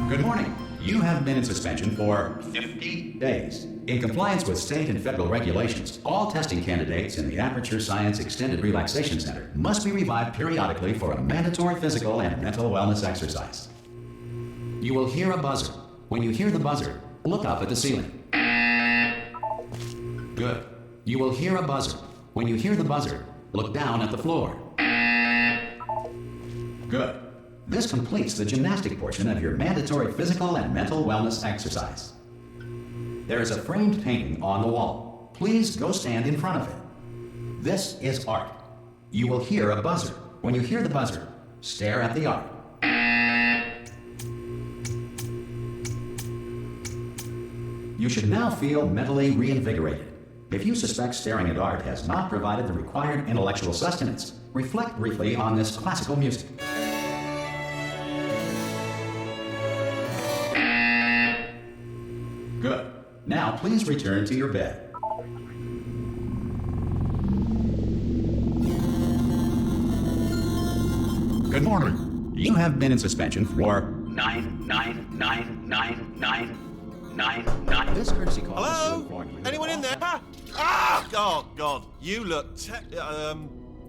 Good morning. You have been in suspension for 50 days. In compliance with state and federal regulations, all testing candidates in the Aperture Science Extended Relaxation Center must be revived periodically for a mandatory physical and mental wellness exercise. You will hear a buzzer. When you hear the buzzer, look up at the ceiling. Good. You will hear a buzzer. When you hear the buzzer, look down at the floor. Good. This completes the gymnastic portion of your mandatory physical and mental wellness exercise. There is a framed painting on the wall. Please go stand in front of it. This is art. You will hear a buzzer. When you hear the buzzer, stare at the art. You should now feel mentally reinvigorated. If you suspect staring at art has not provided the required intellectual sustenance, reflect briefly on this classical music. Good. Now please return to your bed. Good morning. You have been in suspension for 9999999. This courtesy call. Hello? Anyone in there? Oh God! You look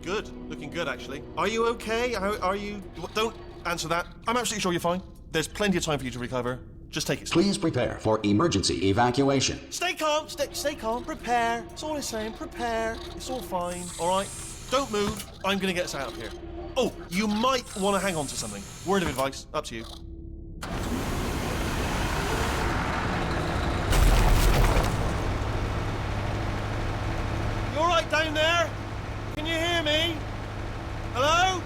good. Looking good, actually. Are you okay? Are you? Don't answer that. I'm absolutely sure you're fine. There's plenty of time for you to recover. Just take it. Please prepare for emergency evacuation. Stay calm. Stay calm. Prepare. It's all the same. Prepare. It's all fine. All right. Don't move. I'm gonna get us out of here. Oh, you might want to hang on to something. Word of advice. Up to you. You all right down there? Can you hear me? Hello?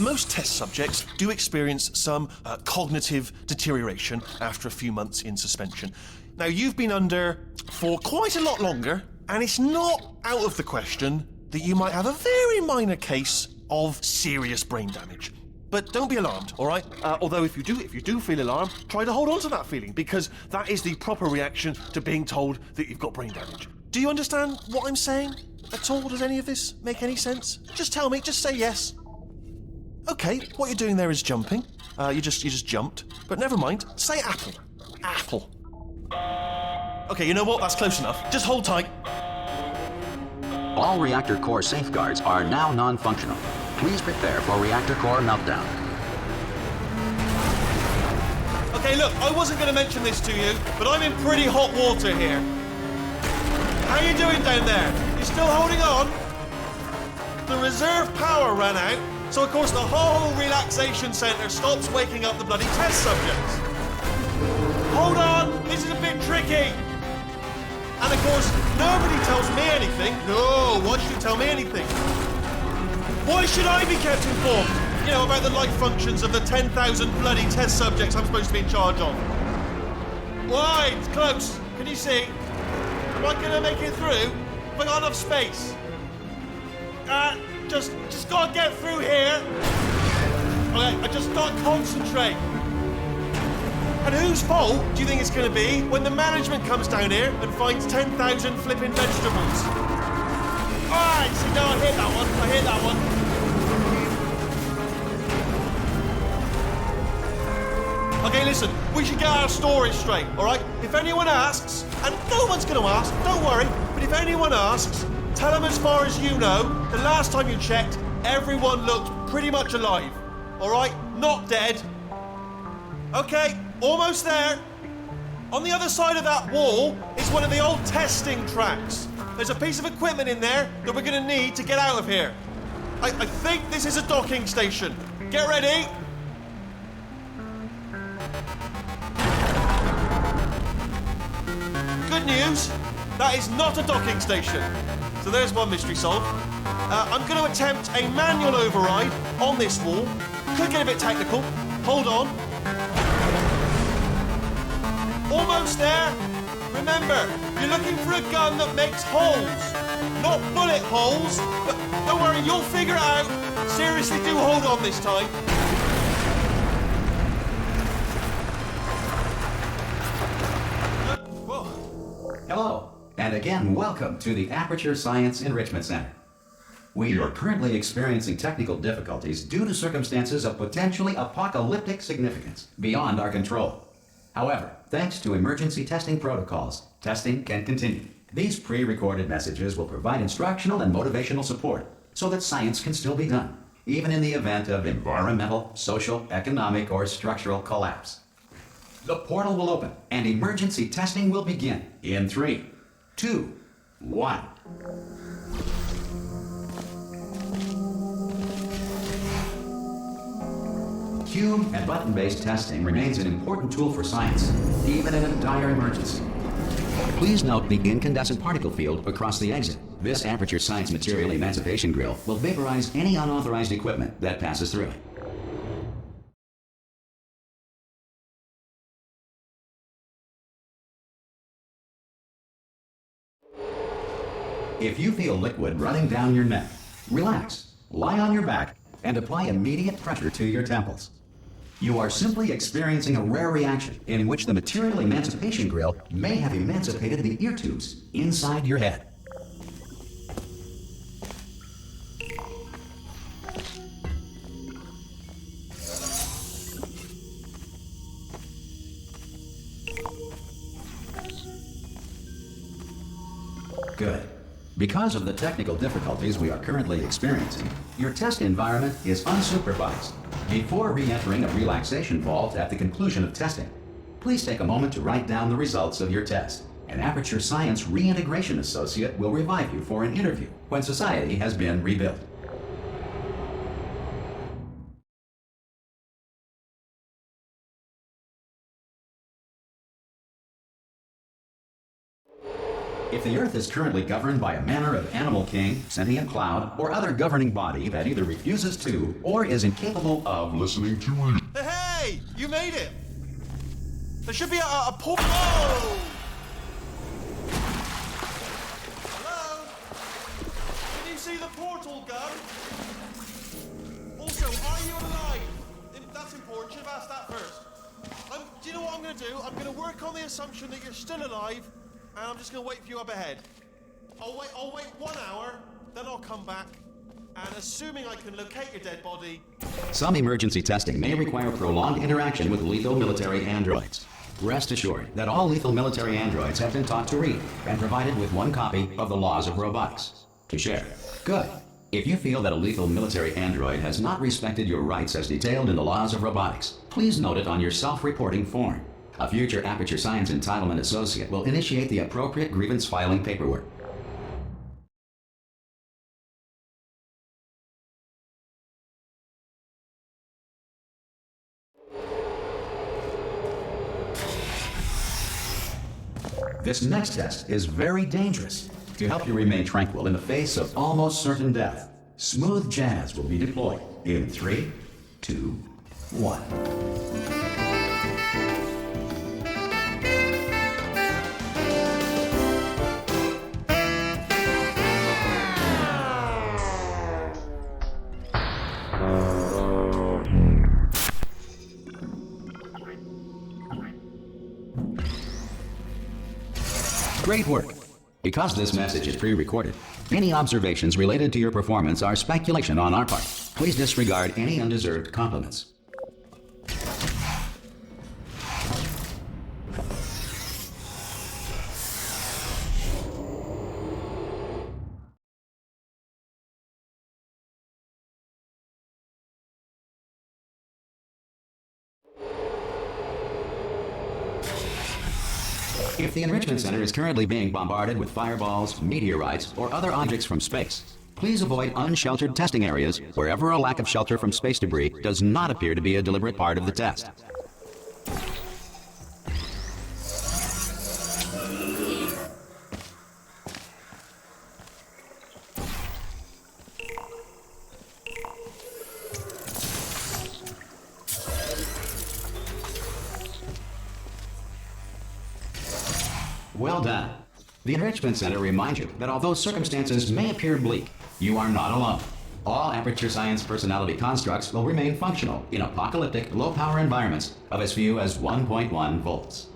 Most test subjects do experience some cognitive deterioration after a few months in suspension. Now, you've been under for quite a lot longer, and it's not out of the question that you might have a very minor case of serious brain damage. But don't be alarmed, all right? Although if you do feel alarmed, try to hold on to that feeling, because that is the proper reaction to being told that you've got brain damage. Do you understand what I'm saying at all? Does any of this make any sense? Just tell me, just say yes. Okay, what you're doing there is jumping. You just jumped. But never mind. Say apple. Apple. Okay, you know what? That's close enough. Just hold tight. All reactor core safeguards are now non-functional. Please prepare for reactor core meltdown. Okay, look, I wasn't going to mention this to you, but I'm in pretty hot water here. How you doing down there? You still holding on? The reserve power ran out. So, of course, the whole relaxation centre stops waking up the bloody test subjects. Hold on, this is a bit tricky. And, of course, nobody tells me anything. No, why should you tell me anything? Why should I be kept informed? You know, about the life functions of the 10,000 bloody test subjects I'm supposed to be in charge of. Why? It's close. Can you see? Am I going to make it through? Have I got enough space? Just gotta get through here. Okay, I just gotta concentrate. And whose fault do you think it's gonna be when the management comes down here and finds 10,000 flipping vegetables? Alright, see, no, I hit that one. Okay, listen, we should get our stories straight, alright? If anyone asks, and no one's gonna ask, don't worry, but if anyone asks, tell them as far as you know, the last time you checked, everyone looked pretty much alive. All right? Not dead. Okay, almost there. On the other side of that wall is one of the old testing tracks. There's a piece of equipment in there that we're going to need to get out of here. I think this is a docking station. Get ready. Good news, that is not a docking station. So there's one mystery solved. I'm going to attempt a manual override on this wall. Could get a bit technical. Hold on. Almost there. Remember, you're looking for a gun that makes holes. Not bullet holes, but don't worry, you'll figure it out. Seriously, do hold on this time. Hello, and again, welcome to the Aperture Science Enrichment Center. We are currently experiencing technical difficulties due to circumstances of potentially apocalyptic significance beyond our control. However, thanks to emergency testing protocols, testing can continue. These pre-recorded messages will provide instructional and motivational support so that science can still be done, even in the event of environmental, social, economic, or structural collapse. The portal will open and emergency testing will begin in 3, 2, 1. Cube and button-based testing remains an important tool for science, even in a dire emergency. Please note the incandescent particle field across the exit. This aperture science material emancipation grill will vaporize any unauthorized equipment that passes through it. If you feel liquid running down your neck, relax, lie on your back, and apply immediate pressure to your temples. You are simply experiencing a rare reaction in which the material emancipation grill may have emancipated the ear tubes inside your head. Good. Because of the technical difficulties we are currently experiencing, your test environment is unsupervised. Before re-entering a relaxation vault at the conclusion of testing, please take a moment to write down the results of your test. An Aperture Science Reintegration Associate will revive you for an interview when society has been rebuilt. If the Earth is currently governed by a manner of animal king, sentient cloud, or other governing body that either refuses to or is incapable of listening to you. Hey! You made it! There should be a portal. Oh! Hello? Can you see the portal gun? Also, are you alive? That's important. Should have asked that first. Do you know what I'm going to do? I'm going to work on the assumption that you're still alive. And I'm just going to wait for you up ahead. I'll wait 1 hour, then I'll come back. And assuming I can locate your dead body... Some emergency testing may require prolonged interaction with lethal military androids. Rest assured that all lethal military androids have been taught to read and provided with 1 copy of the Laws of Robotics to share. Good. If you feel that a lethal military android has not respected your rights as detailed in the Laws of Robotics, please note it on your self-reporting form. A future Aperture Science Entitlement Associate will initiate the appropriate grievance filing paperwork. This next test is very dangerous. To help you remain tranquil in the face of almost certain death, smooth jazz will be deployed in 3, 2, 1. Great work. Because this message is pre-recorded, any observations related to your performance are speculation on our part. Please disregard any undeserved compliments. If the Enrichment Center is currently being bombarded with fireballs, meteorites, or other objects from space, please avoid unsheltered testing areas wherever a lack of shelter from space debris does not appear to be a deliberate part of the test. Well done. The Enrichment Center reminds you that although circumstances may appear bleak, you are not alone. All Aperture Science personality constructs will remain functional in apocalyptic, low-power environments of as few as 1.1 volts.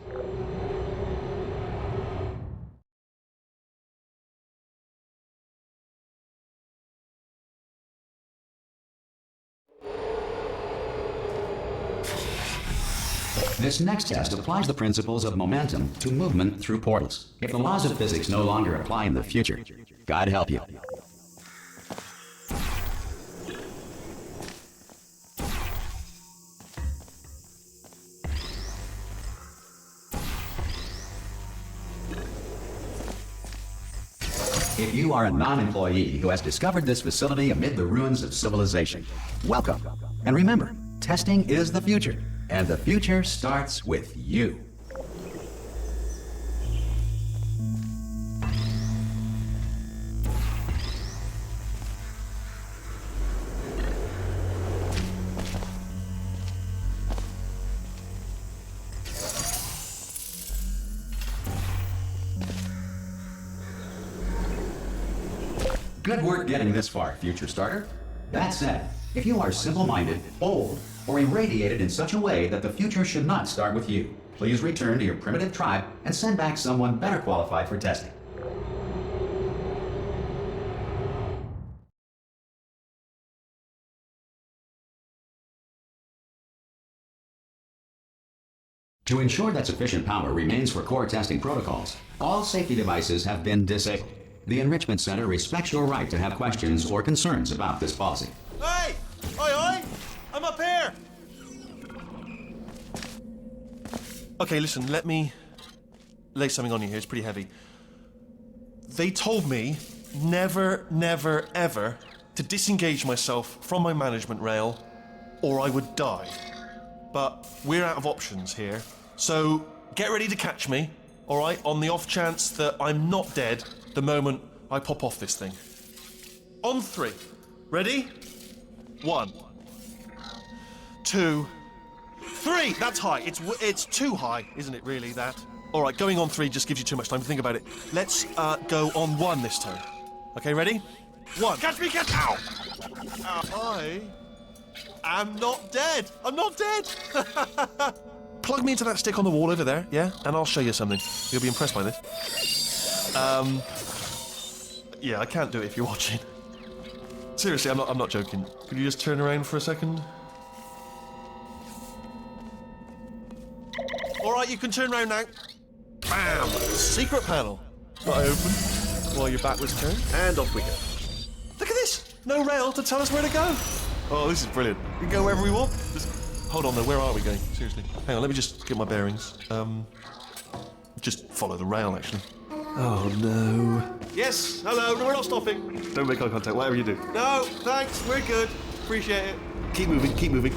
This next test applies the principles of momentum to movement through portals. If the laws of physics no longer apply in the future, God help you. If you are a non-employee who has discovered this facility amid the ruins of civilization, welcome. And remember, testing is the future, and the future starts with you. Good work getting this far, future starter. That said, if you are simple-minded, old, or irradiated in such a way that the future should not start with you, please return to your primitive tribe and send back someone better qualified for testing. To ensure that sufficient power remains for core testing protocols, all safety devices have been disabled. The Enrichment Center respects your right to have questions or concerns about this policy. Hey! Oi, oi! I'm up here! Okay, listen, let me lay something on you here. It's pretty heavy. They told me never, never, ever to disengage myself from my management rail or I would die. But we're out of options here, so get ready to catch me, all right, on the off chance that I'm not dead the moment I pop off this thing. On 3. Ready? 1, 2, 3. That's high. It's too high, isn't it? Really? That. All right. Going on 3 just gives you too much time to think about it. Let's go on 1 this time. Okay. Ready? 1. Catch me! Catch! Ow! I am not dead. I'm not dead. Plug me into that stick on the wall over there, yeah? And I'll show you something. You'll be impressed by this. Yeah, I can't do it if you're watching. Seriously, I'm not joking. Could you just turn around for a second? All right, you can turn around now. Bam! Secret panel. That I opened while your back was turned, and off we go. Look at this! No rail to tell us where to go. Oh, this is brilliant. We can go wherever we want. Hold on though, where are we going? Seriously. Hang on, let me just get my bearings. Just follow the rail, actually. Oh no. Yes, hello, no, we're not stopping. Don't make eye contact, whatever you do. No, thanks, we're good. Appreciate it. Keep moving, keep moving.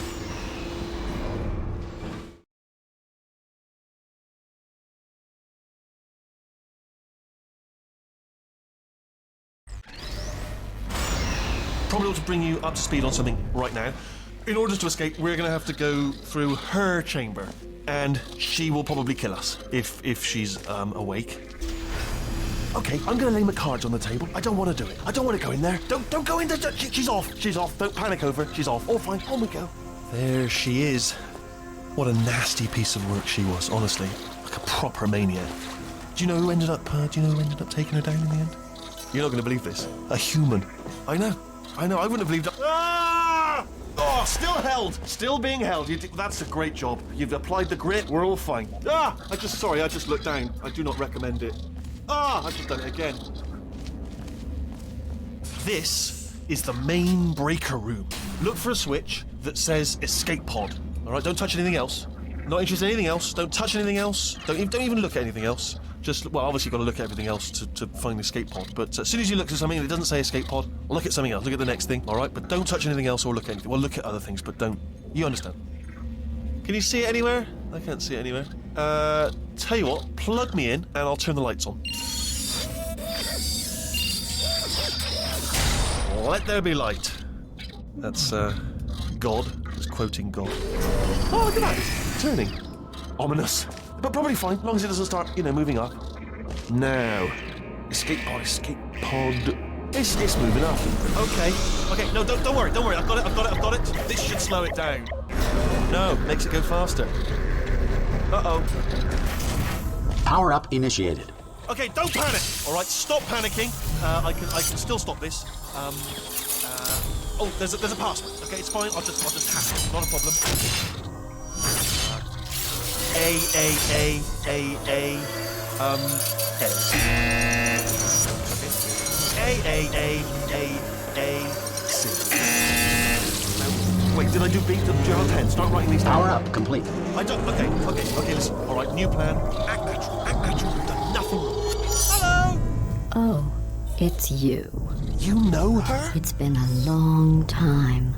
Probably ought to bring you up to speed on something right now. In order to escape, we're going to have to go through her chamber. And she will probably kill us, if she's awake. Okay, I'm going to lay my cards on the table. I don't want to do it. I don't want to go in there. Don't go in there. She's off. She's off. Don't panic over her. She's off. All fine. On we go. There she is. What a nasty piece of work she was, honestly. Like a proper maniac. Do you know who ended up taking her down in the end? You're not going to believe this. A human. I know. I wouldn't have believed it. Ah! Oh, still held. Still being held. That's a great job. You've applied the grit. We're all fine. Ah! I just looked down. I do not recommend it. Ah! I've just done it again. This is the main breaker room. Look for a switch that says escape pod. All right, don't touch anything else. Not interested in anything else. Don't touch anything else. Don't even look at anything else. Just, well, obviously you've got to look at everything else to find the escape pod. But as soon as you look at something and it doesn't say escape pod, look at something else. Look at the next thing, all right? But don't touch anything else or look at anything. Well, look at other things, but don't. You understand? Can you see it anywhere? I can't see it anywhere. Tell you what, plug me in and I'll turn the lights on. Let there be light. That's, God. It's quoting God. Oh, look at that. It's turning. Ominous. But probably fine, as long as it doesn't start, moving up. Now. Escape pod. It's moving up. Okay, no, don't worry. I've got it. This should slow it down. No, makes it go faster. Uh-oh. Power up initiated. Okay, don't panic. All right, stop panicking. I can still stop this. Oh, there's a password. Okay, it's fine. I'll just hack it. Not a problem. A, C. Wait, did I do B? Do you have a pen? Start writing these down. Power up complete. I don't. Okay, listen. All right, new plan. Act natural. You've done nothing wrong. Hello! Oh, it's you. You know her? It's been a long time.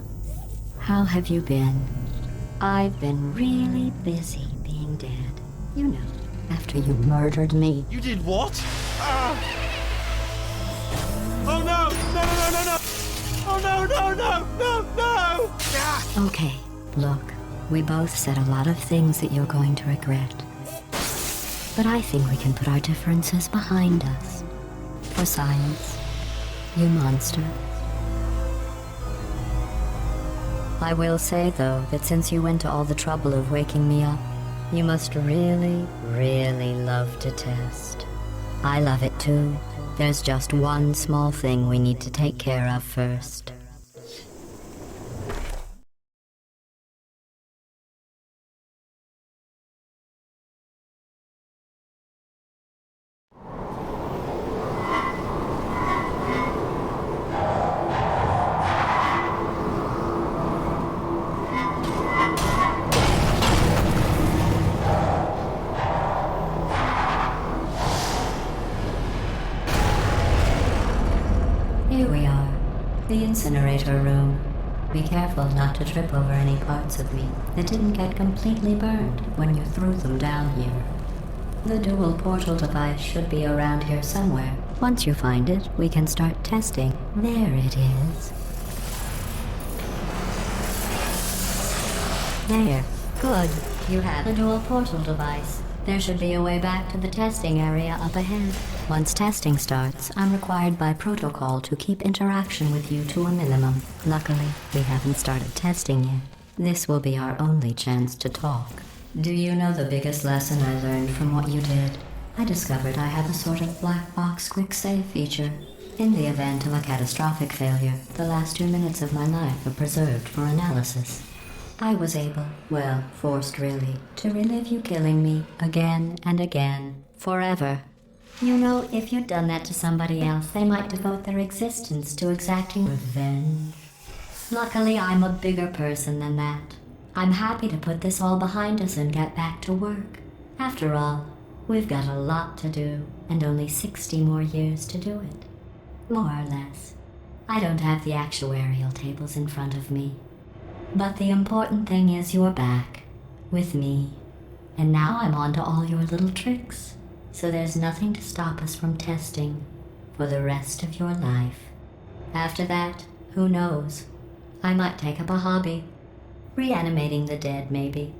How have you been? I've been really busy being dead. You know, after you murdered me. You did what? Ah! Oh no! No! Oh no! Ah! Okay, look, we both said a lot of things that you're going to regret. But I think we can put our differences behind us. For science, you monster. I will say, though, that since you went to all the trouble of waking me up, you must really, really love to test. I love it too. There's just one small thing we need to take care of first. Here we are, the incinerator room. Be careful not to trip over any parts of me that didn't get completely burned when you threw them down here. The dual portal device should be around here somewhere. Once you find it, we can start testing. There it is. There. Good. You have the dual portal device. There should be a way back to the testing area up ahead. Once testing starts, I'm required by protocol to keep interaction with you to a minimum. Luckily, we haven't started testing yet. This will be our only chance to talk. Do you know the biggest lesson I learned from what you did? I discovered I have a sort of black box quick save feature. In the event of a catastrophic failure, the last 2 minutes of my life are preserved for analysis. I was able, well, forced really, to relive you killing me again and again, forever. You know, if you'd done that to somebody else, they might devote their existence to exacting revenge. Luckily, I'm a bigger person than that. I'm happy to put this all behind us and get back to work. After all, we've got a lot to do, and only 60 more years to do it. More or less. I don't have the actuarial tables in front of me. But the important thing is you're back, with me. And now I'm on to all your little tricks. So there's nothing to stop us from testing for the rest of your life. After that, who knows? I might take up a hobby. Reanimating the dead, maybe.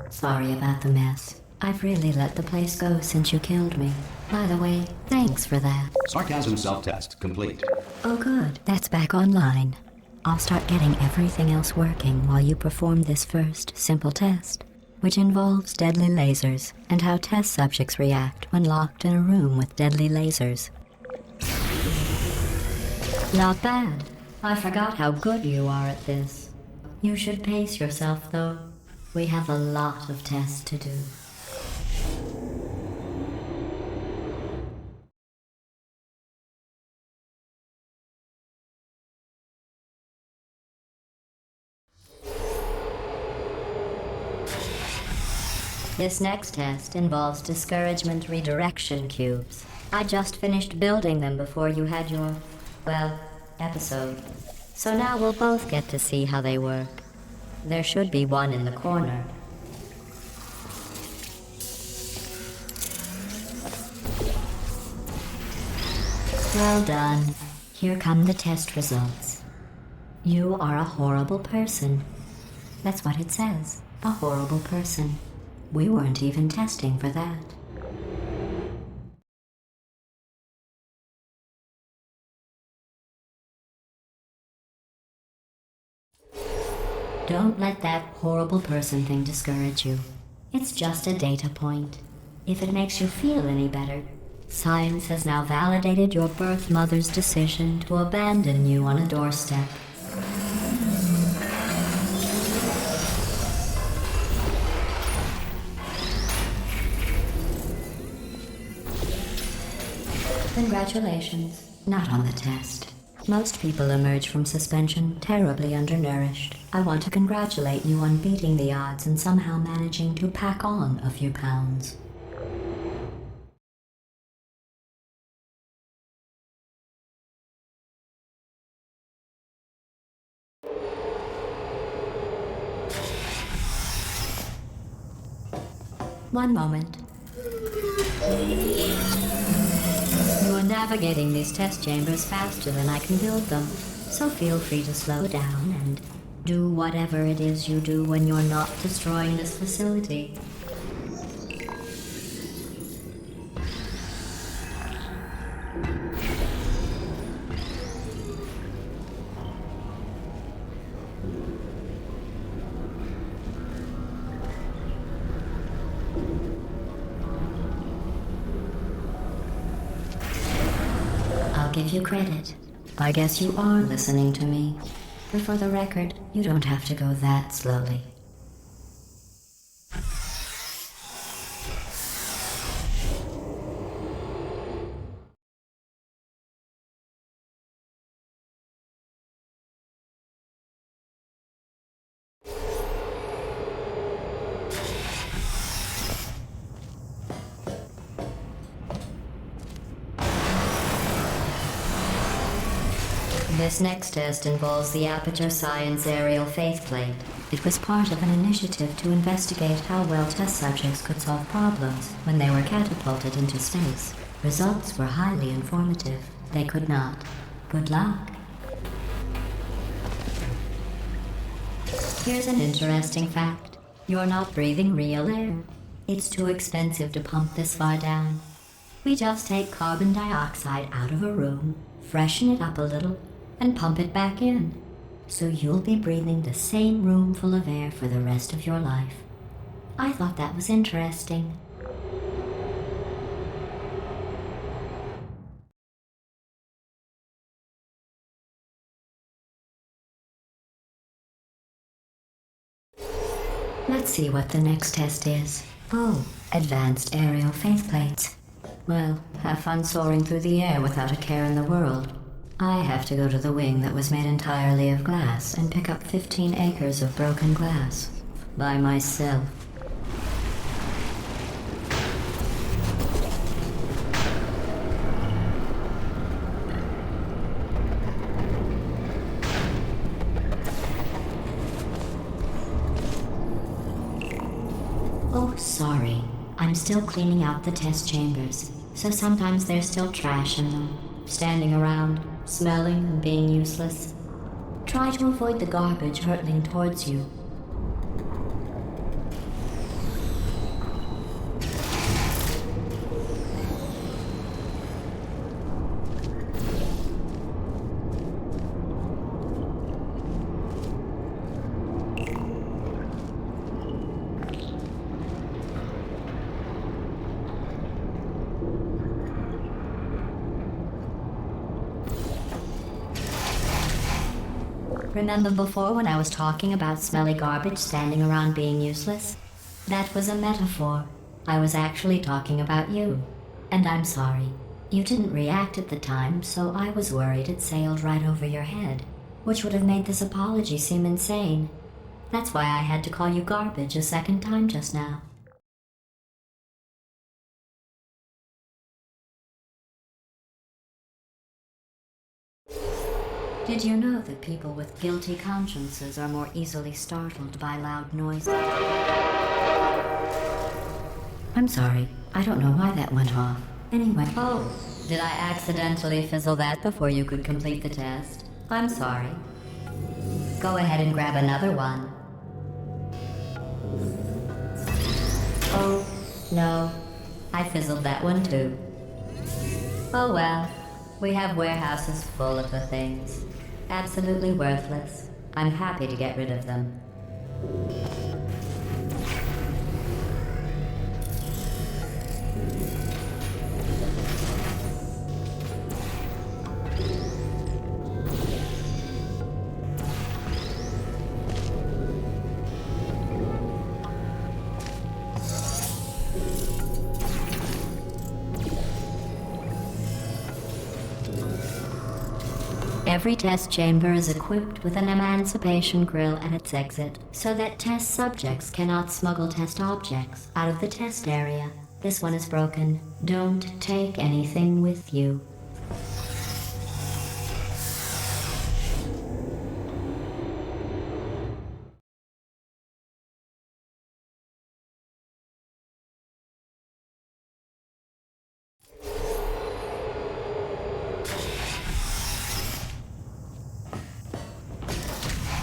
Sorry about the mess. I've really let the place go since you killed me. By the way, thanks for that. Sarcasm self-test complete. Oh good, that's back online. I'll start getting everything else working while you perform this first, simple test, which involves deadly lasers and how test subjects react when locked in a room with deadly lasers. Not bad. I forgot how good you are at this. You should pace yourself, though. We have a lot of tests to do. This next test involves discouragement redirection cubes. I just finished building them before you had your, well, episode. So now we'll both get to see how they work. There should be one in the corner. Well done. Here come the test results. You are a horrible person. That's what it says. A horrible person. We weren't even testing for that. Don't let that horrible person thing discourage you. It's just a data point. If it makes you feel any better, science has now validated your birth mother's decision to abandon you on a doorstep. Congratulations. Not on the test. Most people emerge from suspension terribly undernourished. I want to congratulate you on beating the odds and somehow managing to pack on a few pounds. One moment. You are navigating these test chambers faster than I can build them, so feel free to slow down and do whatever it is you do when you're not destroying this facility. Give you credit. I guess you are listening to me. But for the record, you don't have to go that slowly. This next test involves the Aperture Science Aerial Faceplate. It was part of an initiative to investigate how well test subjects could solve problems when they were catapulted into space. Results were highly informative. They could not. Good luck. Here's an interesting fact. You're not breathing real air. It's too expensive to pump this far down. We just take carbon dioxide out of a room, freshen it up a little, and pump it back in. So you'll be breathing the same room full of air for the rest of your life. I thought that was interesting. Let's see what the next test is. Oh, advanced aerial faceplates. Well, have fun soaring through the air without a care in the world. I have to go to the wing that was made entirely of glass and pick up 15 acres of broken glass. By myself. Oh, sorry. I'm still cleaning out the test chambers, so sometimes there's still trash in them, standing around, smelling and being useless. Try to avoid the garbage hurtling towards you. Remember before when I was talking about smelly garbage standing around being useless? That was a metaphor. I was actually talking about you. And I'm sorry. You didn't react at the time, so I was worried it sailed right over your head, which would have made this apology seem insane. That's why I had to call you garbage a second time just now. Did you know that people with guilty consciences are more easily startled by loud noises? I'm sorry. I don't know why that went off. Anyway. Oh, did I accidentally fizzle that before you could complete the test? I'm sorry. Go ahead and grab another one. Oh, no. I fizzled that one too. Oh well. We have warehouses full of the things. Absolutely worthless. I'm happy to get rid of them. Every test chamber is equipped with an emancipation grill at its exit, so that test subjects cannot smuggle test objects out of the test area. This one is broken. Don't take anything with you.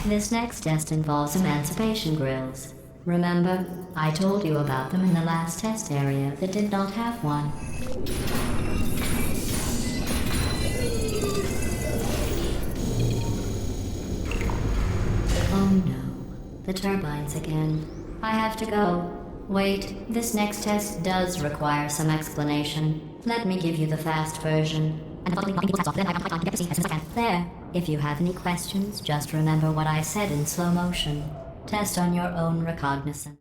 This next test involves emancipation grills. Remember, I told you about them in the last test area that did not have one. Oh no, the turbines again. I have to go. Wait, this next test does require some explanation. Let me give you the fast version. There. If you have any questions, just remember what I said in slow motion. Test on your own recognizance.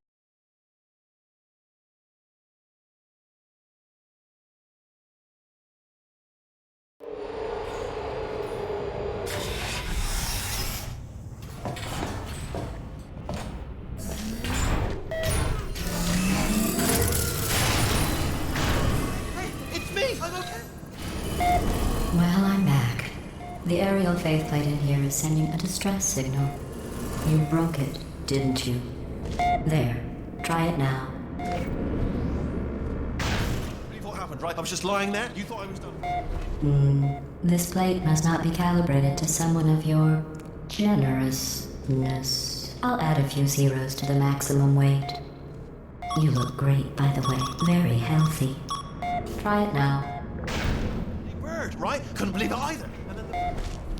Hey, it's me! I'm okay! Well, I'm back. The aerial faith plate in here is sending a distress signal. You broke it, didn't you? There. Try it now. Believe what happened, right? I was just lying there. You thought I was done. This plate must not be calibrated to someone of your generousness. I'll add a few zeros to the maximum weight. You look great, by the way. Very healthy. Try it now. Big bird, right? Couldn't believe it either. And then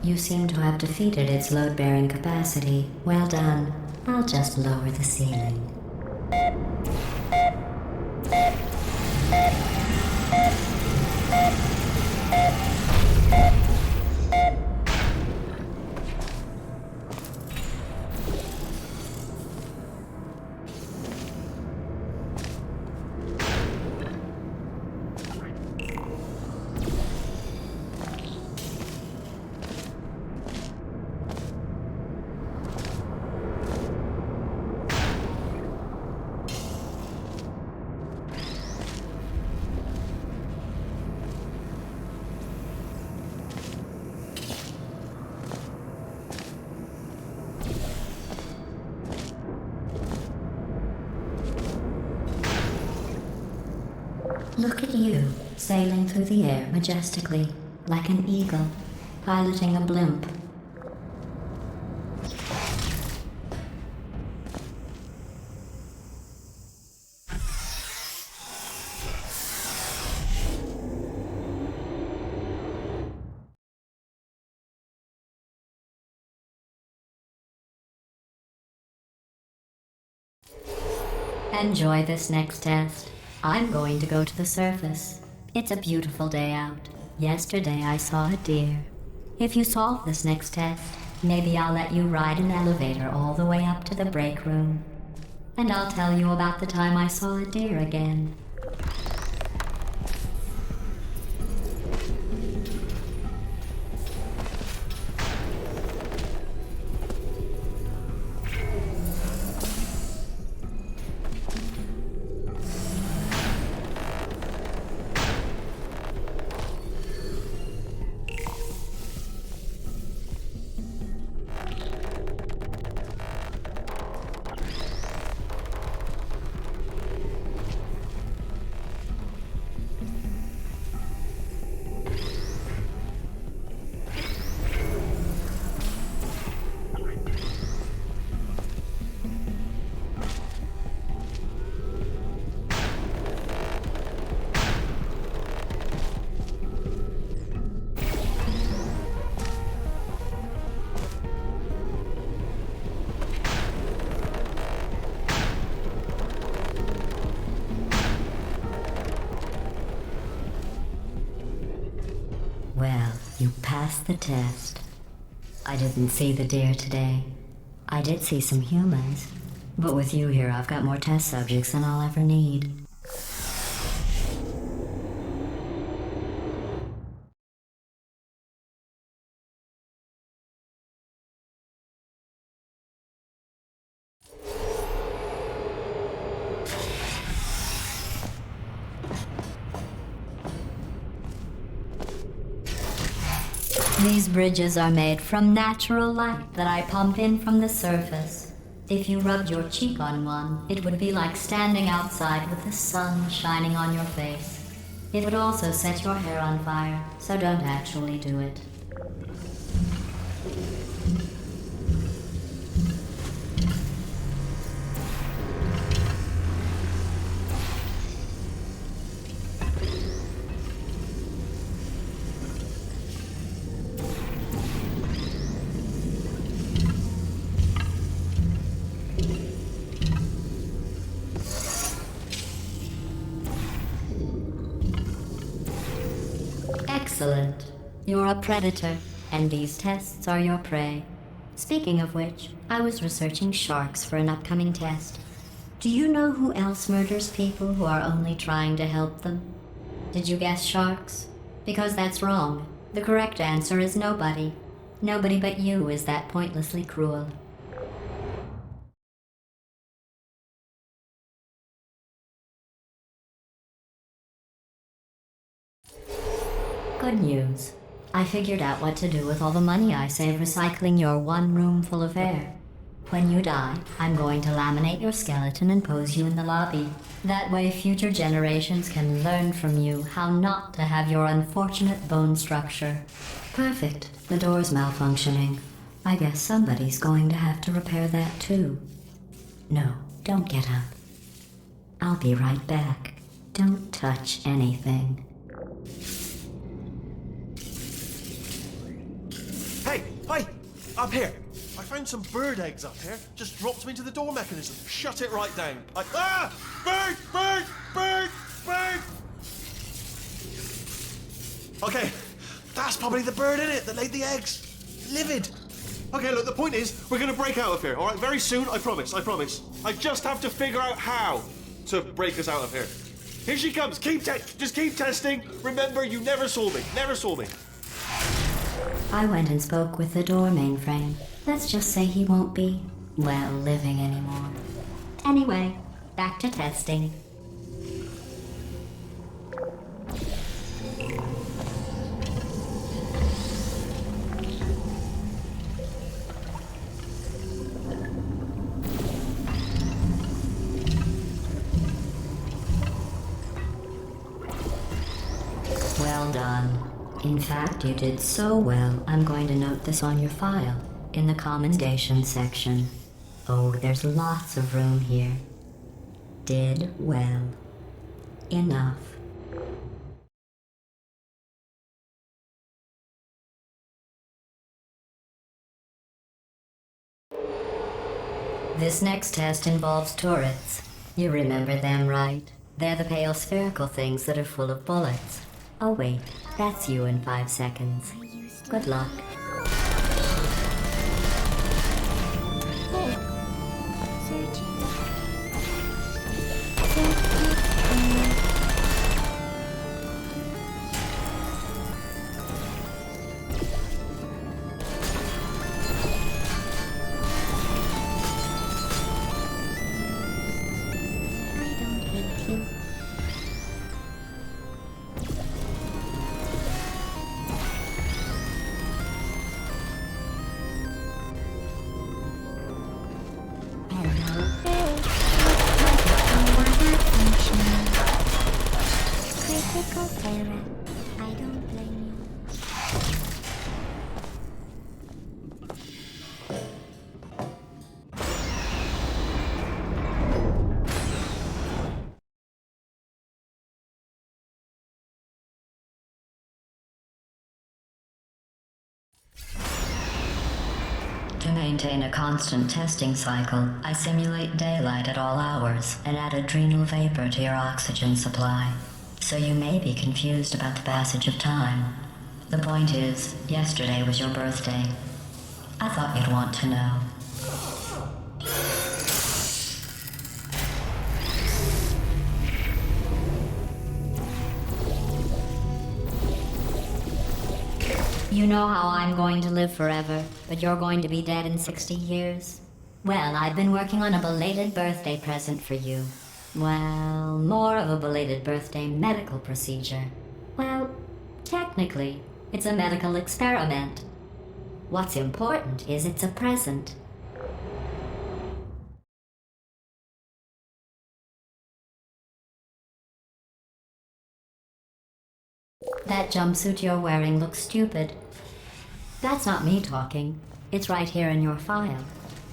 You seem to have defeated its load-bearing capacity. Well done. I'll just lower the ceiling. Look at you, sailing through the air majestically, like an eagle, piloting a blimp. Enjoy this next test. I'm going to go to the surface. It's a beautiful day out. Yesterday I saw a deer. If you solve this next test, maybe I'll let you ride an elevator all the way up to the break room. And I'll tell you about the time I saw a deer again. Well, you passed the test. I didn't see the deer today. I did see some humans. But with you here, I've got more test subjects than I'll ever need. These bridges are made from natural light that I pump in from the surface. If you rubbed your cheek on one, it would be like standing outside with the sun shining on your face. It would also set your hair on fire, so don't actually do it. Excellent. You're a predator, and these tests are your prey. Speaking of which, I was researching sharks for an upcoming test. Do you know who else murders people who are only trying to help them? Did you guess sharks? Because that's wrong. The correct answer is nobody. Nobody but you is that pointlessly cruel. Good news. I figured out what to do with all the money I save recycling your one room full of air. When you die, I'm going to laminate your skeleton and pose you in the lobby. That way future generations can learn from you how not to have your unfortunate bone structure. Perfect. The door's malfunctioning. I guess somebody's going to have to repair that too. No, don't get up. I'll be right back. Don't touch anything. Hey, hi! Up here! I found some bird eggs up here. Just dropped them into the door mechanism. Shut it right down. Bird! Bird! Bird! Bird! Okay, that's probably the bird in it that laid the eggs. Livid. Okay, look, the point is, we're gonna break out of here, alright? Very soon, I promise, I promise. I just have to figure out how to break us out of here. Here she comes. Just keep testing. Remember, you never saw me. Never saw me. I went and spoke with the door mainframe. Let's just say he won't be, well, living anymore. Anyway, back to testing. Well done. In fact, you did so well, I'm going to note this on your file, in the commendation section. Oh, there's lots of room here. Did well. Enough. This next test involves turrets. You remember them, right? They're the pale spherical things that are full of bullets. Oh wait, that's you in 5 seconds. Good luck. To maintain a constant testing cycle, I simulate daylight at all hours and add adrenal vapor to your oxygen supply. So you may be confused about the passage of time. The point is, yesterday was your birthday. I thought you'd want to know. You know how I'm going to live forever, but you're going to be dead in 60 years? Well, I've been working on a belated birthday present for you. Well, more of a belated birthday medical procedure. Well, technically, It's a medical experiment. What's important is it's a present. That jumpsuit you're wearing looks stupid. That's not me talking. It's right here in your file.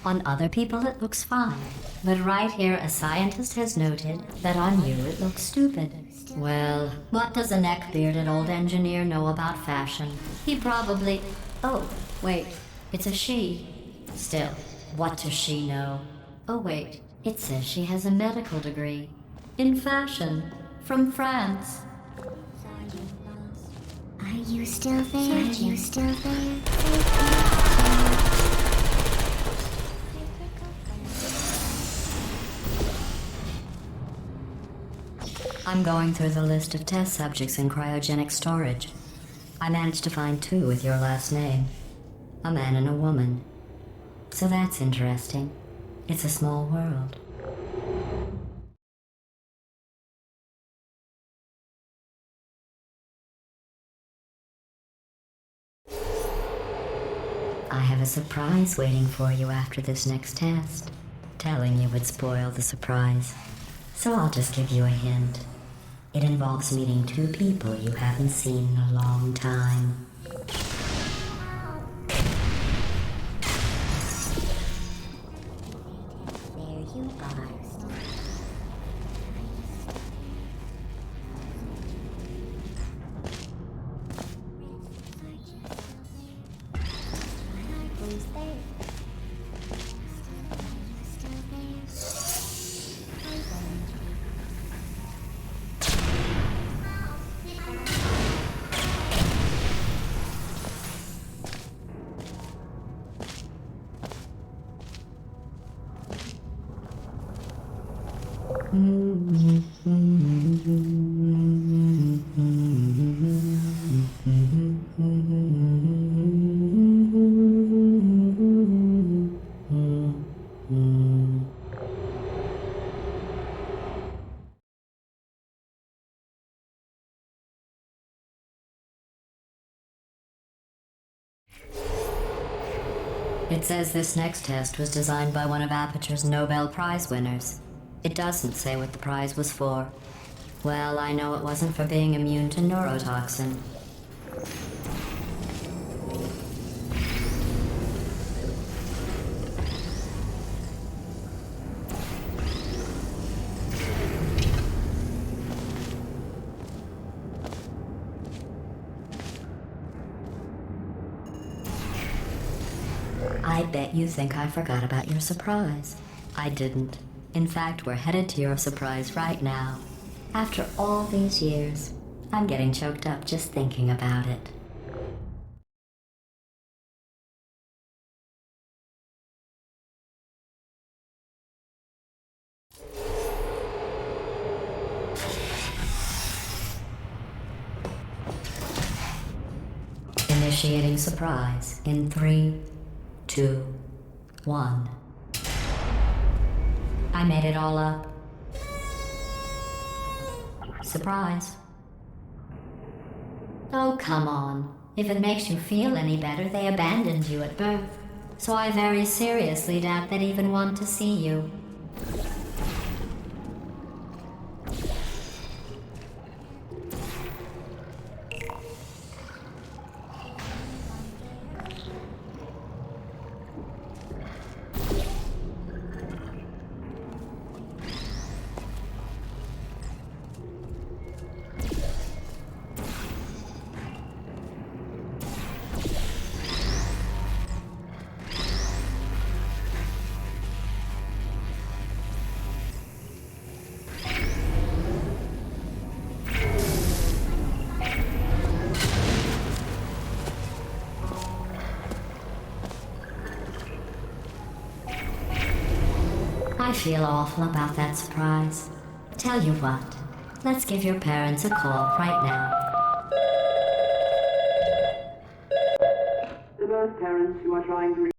On other people it looks fine. But right here a scientist has noted that on you it looks stupid. Well, what does a neck-bearded old engineer know about fashion? He probably... Oh, wait. It's a she. Still, what does she know? Oh wait, it says she has a medical degree. In fashion. From France. Are you still there? Are you still there? I'm going through the list of test subjects in cryogenic storage. I managed to find 2 with your last name. A man and a woman. So that's interesting. It's a small world. I have a surprise waiting for you after this next test. Telling you would spoil the surprise. So I'll just give you a hint. It involves meeting 2 people you haven't seen in a long time. There you are. Who's there? It says this next test was designed by one of Aperture's Nobel Prize winners. It doesn't say what the prize was for. Well, I know it wasn't for being immune to neurotoxin. I bet you think I forgot about your surprise. I didn't. In fact, we're headed to your surprise right now. After all these years, I'm getting choked up just thinking about it. Initiating surprise in 3, 2, 1. I made it all up. Surprise. Oh, come on. If it makes you feel any better, they abandoned you at birth. So I very seriously doubt they'd even want to see you. I feel awful about that surprise. Tell you what, let's give your parents a call right now. The birth parents who are trying to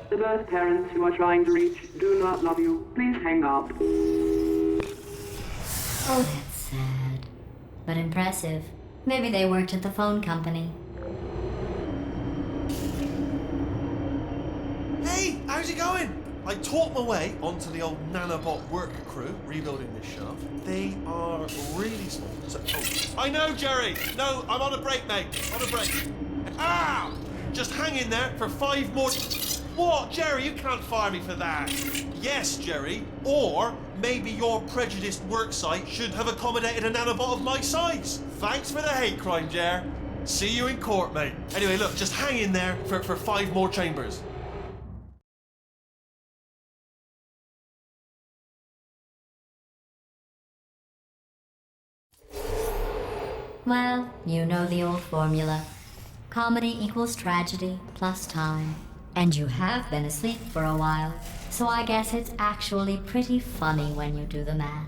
The birth parents who are trying to reach do not love you. Please hang up. Oh, that's sad. But impressive. Maybe they worked at the phone company. Hey, how's it going? I taught my way onto the old nanobot work crew rebuilding this shaft. They are really small. So, I know, Jerry. No, I'm on a break, mate. On a break. Ah! Just hang in there for 5 more. What, Jerry? You can't fire me for that. Yes, Jerry. Or maybe your prejudiced work site should have accommodated a nanobot of my size. Thanks for the hate crime, Jer. See you in court, mate. Anyway, look, just hang in there for 5 more chambers. Well, you know the old formula. Comedy equals tragedy plus time. And you have been asleep for a while, so I guess it's actually pretty funny when you do the math.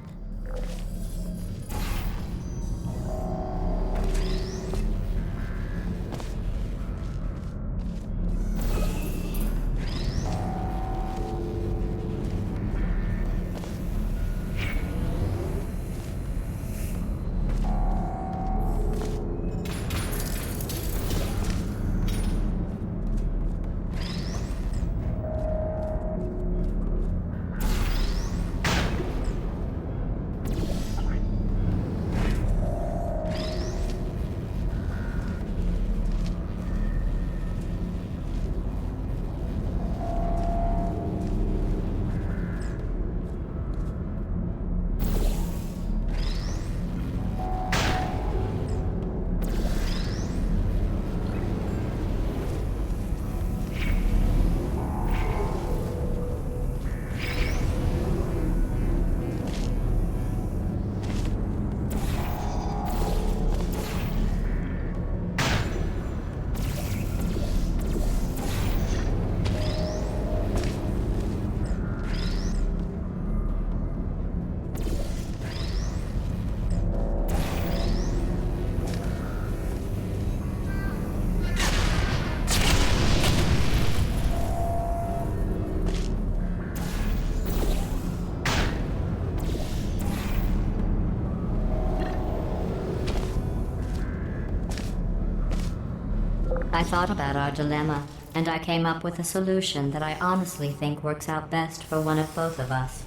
I thought about our dilemma, and I came up with a solution that I honestly think works out best for one of both of us.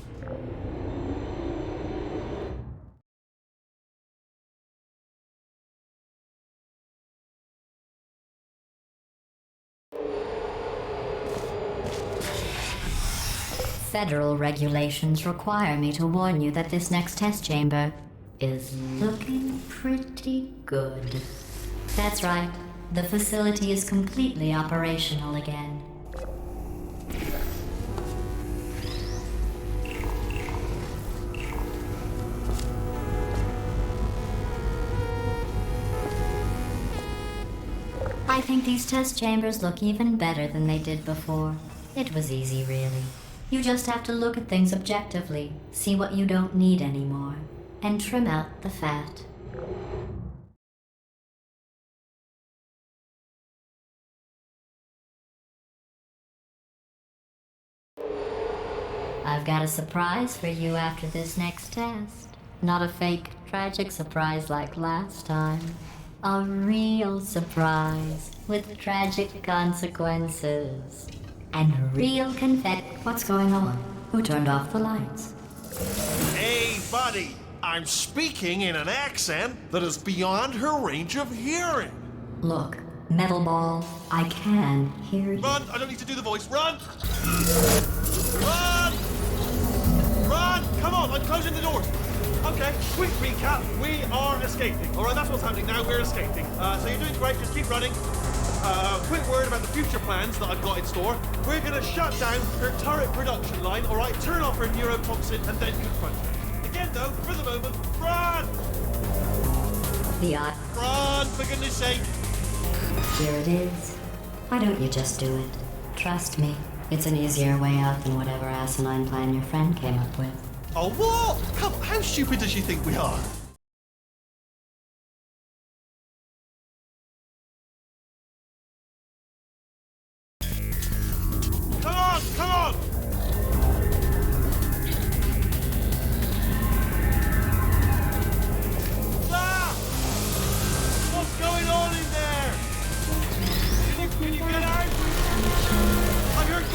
Federal regulations require me to warn you that this next test chamber is looking pretty good. That's right. The facility is completely operational again. I think these test chambers look even better than they did before. It was easy, really. You just have to look at things objectively, see what you don't need anymore, and trim out the fat. I've got a surprise for you after this next test. Not a fake, tragic surprise like last time. A real surprise with tragic consequences. And real confetti. What's going on? Who turned off the lights? Hey, buddy. I'm speaking in an accent that is beyond her range of hearing. Look, Metal Ball, I can hear you. Run! I don't need to do the voice. Run! Run! Run! Come on, I'm closing the doors. Okay, quick recap. We are escaping. All right, that's what's happening now. We're escaping. So you're doing great. Just keep running. Quick word about the future plans that I've got in store. We're going to shut down her turret production line, all right? Turn off her neurotoxin and then confront her. Again, though, for the moment, run! Run, for goodness sake. Here it is. Why don't you just do it? Trust me, it's an easier way out than whatever asinine plan your friend came up with. Oh, what? Come on, how stupid does she think we are? Come on, come on!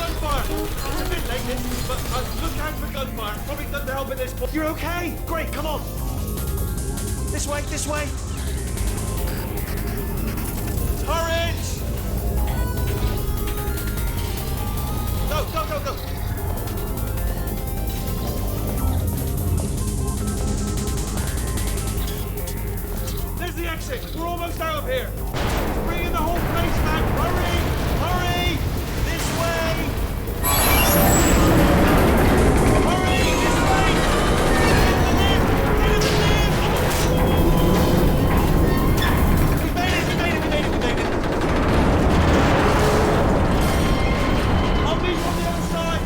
gunfire! It's a bit late, but look out for gunfire. Probably doesn't help at this point. You're okay? Great, come on. This way, this way. Turret! Go, go, go, go. There's the exit. We're almost out of here. Bring in the whole place back. Hurry! Hurry! This way! Hurry! This way! Get in the lift! We made it! We made it! We made it! We made it! I'll meet you on the other side!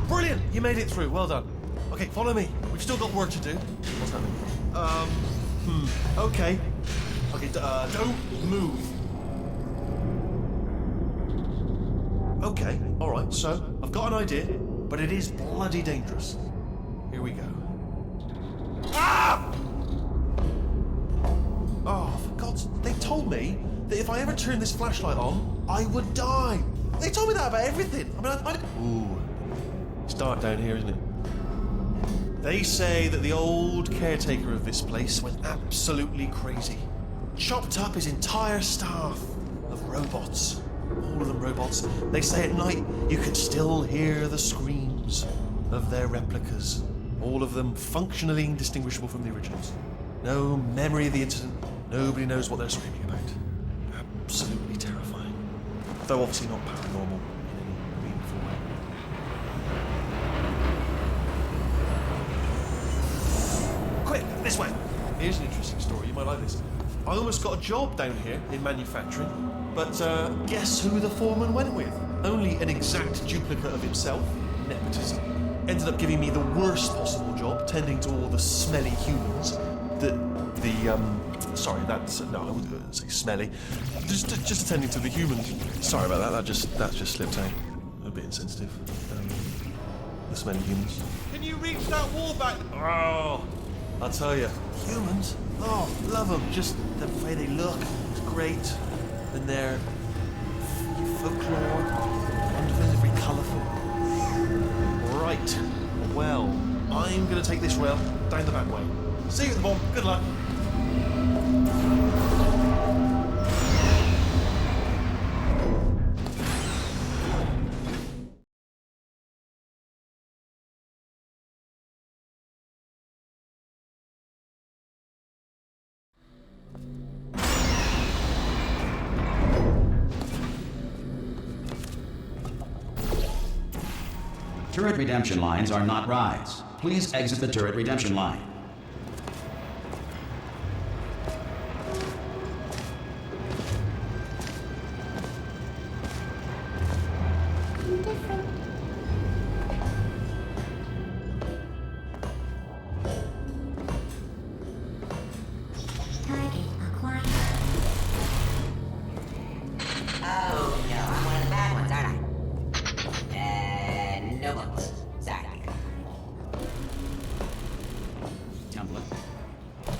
Brilliant! You made it through. Well done. Okay, follow me. We've still got work to do. What's happening? Okay. Okay, don't move. Okay, alright, so I've got an idea, but it is bloody dangerous. Here we go. Ah! Oh, for God's... They told me that if I ever turn this flashlight on, I would die. They told me that about everything. I mean, Ooh. It's dark down here, isn't it? They say that the old caretaker of this place went absolutely crazy. Chopped up his entire staff of robots. All of them robots. They say at night you can still hear the screams of their replicas. All of them functionally indistinguishable from the originals. No memory of the incident. Nobody knows what they're screaming about. Absolutely terrifying. Though obviously not paranormal in any meaningful way. Quick, this way. Here's an interesting story. You might like this. I almost got a job down here in manufacturing, but guess who the foreman went with? Only an exact duplicate of himself. Nepotism. Ended up giving me the worst possible job, tending to all the smelly humans. Sorry, that's no, I wouldn't say smelly. Just attending to the humans. Sorry about that. That just slipped out. A bit insensitive. The smelly humans. Can you reach that wall back? Oh, I'll tell you, humans. Oh, love them. Just the way they look. It's great. And their folklore, wonderful, very colourful. Right. Well, I'm going to take this rail down the back way. See you at the bomb. Good luck. Turret redemption lines are not rides. Please exit the turret redemption line. Target acquired. Oh no, I'm one of the bad ones, aren't I? No books. Sorry. Template.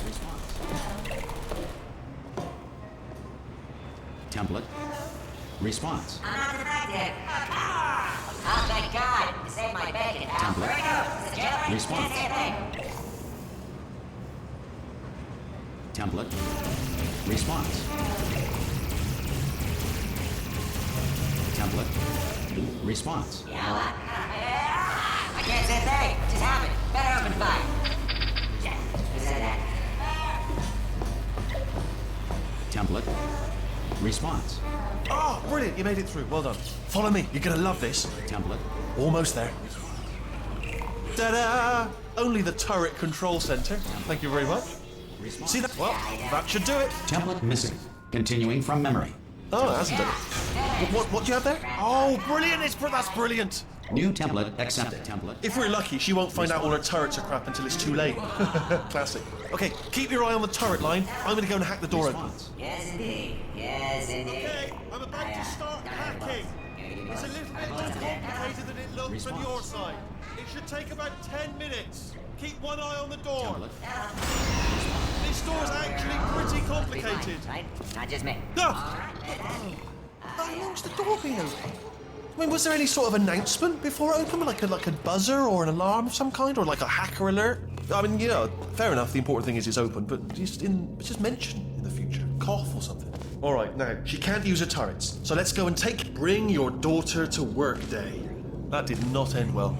Response. Template. Response. I'm not detective. Oh, thank God. You saved my bacon, pal. Template. Where it goes? Is it jailbreak? Response. Can't say a thing. Template. Response. Template. Response. You know what? I can't say a thing. Just happened. Better open fire. Yeah, who said that? Template. Response. Oh, brilliant. You made it through. Well done. Follow me. You're going to love this. Template. Almost there. Ta-da! Only the turret control center. Thank you very much. Response. See that? Well, that should do it. Template missing. Continuing from memory. Oh, it hasn't done it. What do you have there? Oh, brilliant! That's brilliant. New template accepted. Template. If we're lucky, she won't find out all her turrets are crap until it's too late. Classic. Okay, keep your eye on the turret line. I'm going to go and hack the door open. Yes, indeed. Yes, indeed. Okay, I'm about to start hacking. It's a little bit more complicated than it looks from your side. It should take about 10 minutes. Keep one eye on the door. This door's actually pretty complicated. Right? Not just me. Ah! How long's the door been open? I mean, was there any sort of announcement before it opened, like a buzzer or an alarm of some kind, or like a hacker alert? I mean, you know, fair enough. The important thing is it's open, but just mention in the future, cough or something. All right, now she can't use her turrets, so let's go and bring your daughter to work day. That did not end well.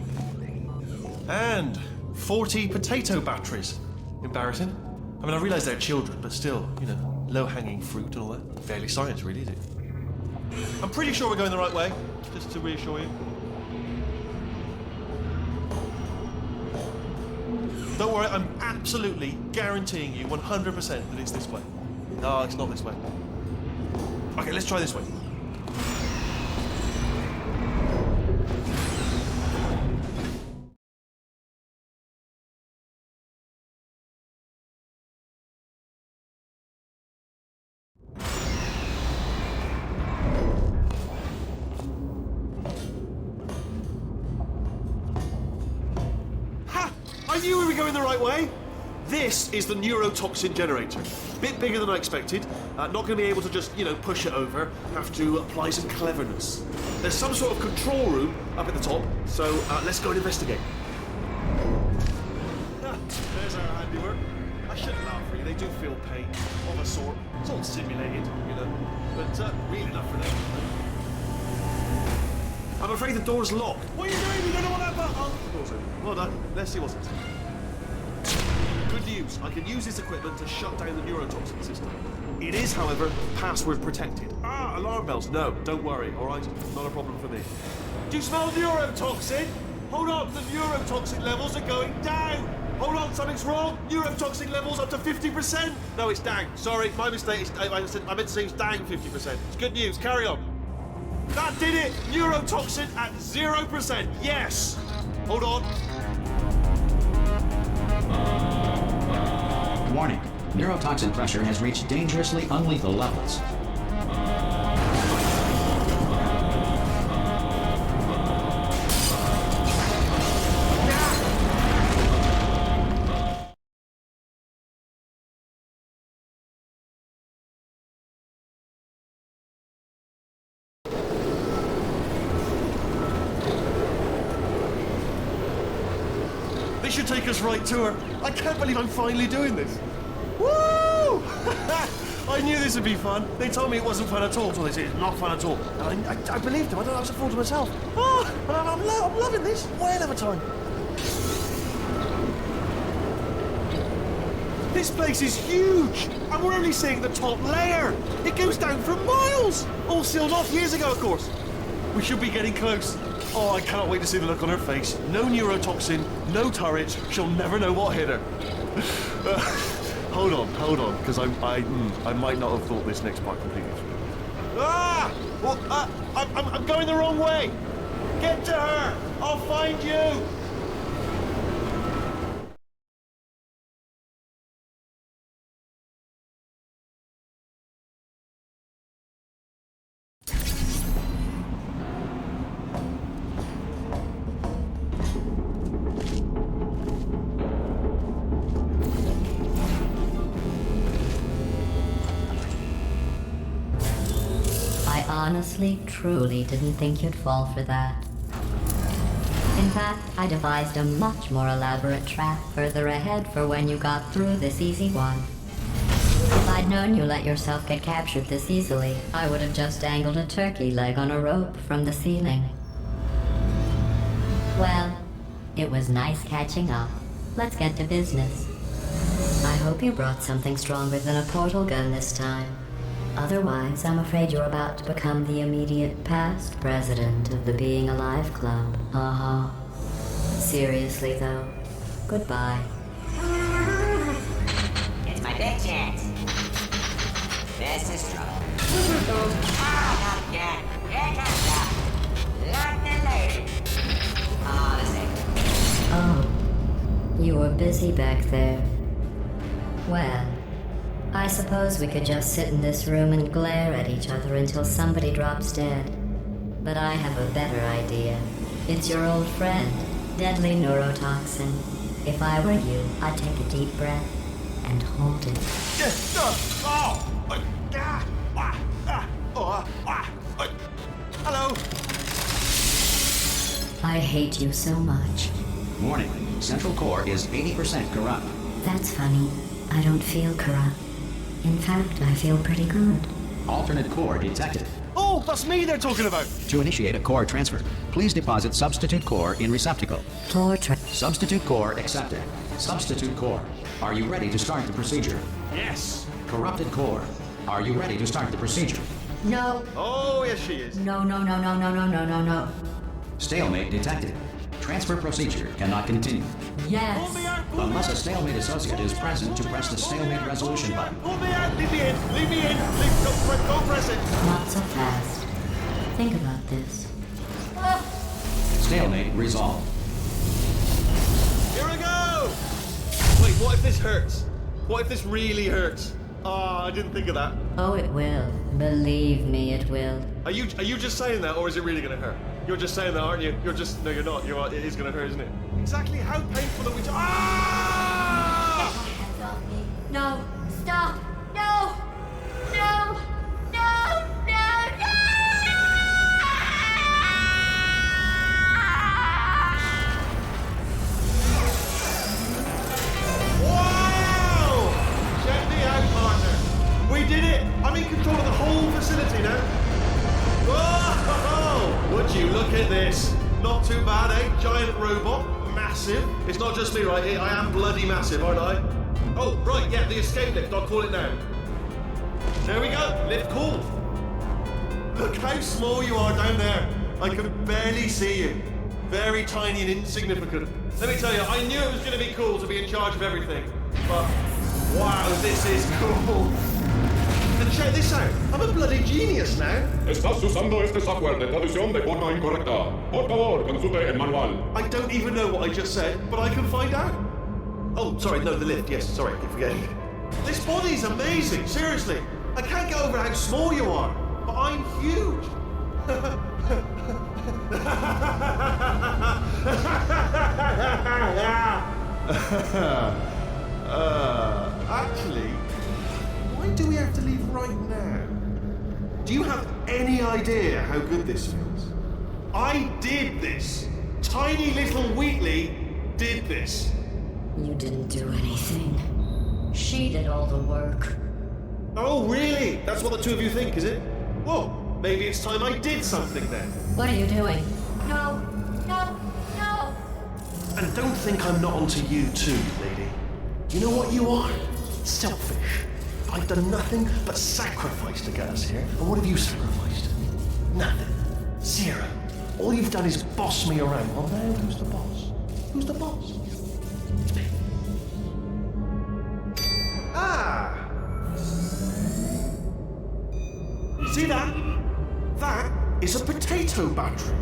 And 40 potato batteries. Embarrassing. I mean, I realise they're children, but still, you know, low-hanging fruit and all that. Barely science, really, is it? I'm pretty sure we're going the right way, just to reassure you. Don't worry, I'm absolutely guaranteeing you 100% that it's this way. No, it's not this way. Okay, let's try this way. I knew we were going the right way. This is the neurotoxin generator. Bit bigger than I expected. Not going to be able to just, you know, push it over. Have to apply some cleverness. There's some sort of control room up at the top, so let's go and investigate. There's our handiwork. I shouldn't laugh, really. They do feel pain of a sort. It's all simulated, you know, but real enough for them. I'm afraid the door's locked. What are you doing? You don't know what that button? Oh, door's open. Well done. Let's see what's inside. Good news. I can use this equipment to shut down the neurotoxin system. It is, however, password protected. Ah, alarm bells. No, don't worry. All right, not a problem for me. Do you smell neurotoxin? Hold on, the neurotoxin levels are going down. Hold on, something's wrong. Neurotoxin levels up to 50%. No, it's down. Sorry, my mistake. I meant to say it's down 50%. It's good news. Carry on. That did it! Neurotoxin at 0%. Yes! Hold on. Warning. Neurotoxin pressure has reached dangerously unlethal levels. This should take us right to her. I can't believe I'm finally doing this. Woo! I knew this would be fun. They told me it wasn't fun at all. So they said it's not fun at all. And I believed them. I don't know, I was a fool to myself. Oh, I'm loving this. Whale of a time. This place is huge. And we're only seeing the top layer. It goes down for miles. All sealed off years ago, of course. We should be getting close. Oh, I cannot wait to see the look on her face. No neurotoxin, no turret. She'll never know what hit her. Hold on, because I might not have thought this next part completely through. Ah! Well, I'm going the wrong way. Get to her. I'll find you. I honestly, truly didn't think you'd fall for that. In fact, I devised a much more elaborate trap further ahead for when you got through this easy one. If I'd known you let yourself get captured this easily, I would have just dangled a turkey leg on a rope from the ceiling. Well, it was nice catching up. Let's get to business. I hope you brought something stronger than a portal gun this time. Otherwise, I'm afraid you're about to become the immediate past president of the Being Alive Club. Seriously, though, goodbye. It's my big chance. This is trouble. Ah, not again. Here comes the London lady. Honestly. Oh, you were busy back there. Well, I suppose we could just sit in this room and glare at each other until somebody drops dead. But I have a better idea. It's your old friend, deadly neurotoxin. If I were you, I'd take a deep breath and hold it. Hello. I hate you so much. Warning, Central Core is 80% corrupt. That's funny. I don't feel corrupt. In fact, I feel pretty good. Alternate core detected. Oh, that's me they're talking about. To initiate a core transfer, please deposit substitute core in receptacle. Substitute core accepted. Substitute core. Are you ready to start the procedure? Yes. Corrupted core. Are you ready to start the procedure? No. Oh, yes, she is. No. Stalemate detected. Transfer procedure cannot continue. Yes. Unless a stalemate associate is present to press the stalemate resolution button. Pull me out. Leave me in. Don't press it. Not so fast. Think about this. Stalemate resolved. Here we go. Wait, what if this hurts? What if this really hurts? Ah, I didn't think of that. Oh, it will. Believe me, it will. Are you just saying that, or is it really gonna hurt? You're just saying that, aren't you? No, you're not. It is gonna hurt, isn't it? Exactly how painful are we? Ah! No. Stop. No. No. No. Wow! Check me out, partner. We did it. I'm in control of the whole facility now. Whoa! Would you look at this? Not too bad, eh? Giant robot, massive. It's not just me, right? I am bloody massive, aren't I? Oh, right, yeah, the escape lift. I'll call it now. There we go. Lift call. Look how small you are down there. I can barely see you. Very tiny and insignificant. Let me tell you, I knew it was going to be cool to be in charge of everything. But, wow, this is cool. And check this out. I'm a bloody genius now. Estás usando este software de traducción de forma incorrecta. Por favor, consulte el manual. I don't even know what I just said, but I can find out. Oh, sorry, no, the lift. Yes, sorry, I keep forgetting. This body's amazing, seriously. I can't get over how small you are, but I'm huge. Actually, why do we have to leave right now? Do you have any idea how good this feels? I did this. Tiny little Wheatley did this. You didn't do anything. She did all the work. Oh, really? That's what the two of you think, is it? Well, maybe it's time I did something then. What are you doing? No. And don't think I'm not onto you too, lady. You know what you are? Selfish. I've done nothing but sacrifice to get us here. And what have you sacrificed? Nothing. Zero. All you've done is boss me around. Well, now who's the boss? Who's the boss? It's me. Ah! See that? That is a potato battery.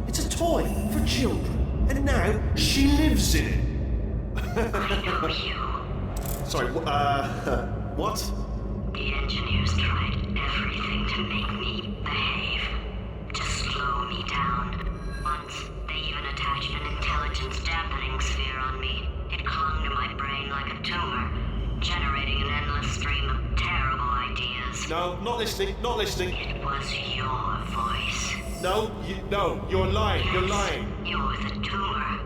It's a toy for children. And now she lives in it. I know you. Sorry, what? The engineers tried everything to make me behave, to slow me down. Once, they even attached an intelligence dampening sphere on me. It clung to my brain like a tumor, generating an endless stream of terrible ideas. No, not listening. It was your voice. No, you're lying. You're lying. You're the tumor.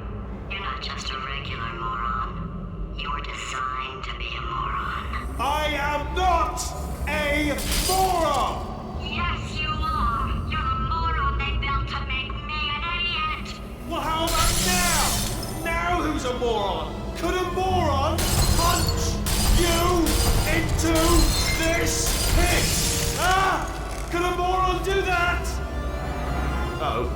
You're not just a regular moron. You're designed to be a moron. I am not a moron! Yes, you are. You're the moron they built to make me an idiot. Well, how about now? Now who's a moron? Could a moron punch you into this pit? Ah! Could a moron do that? Uh-oh.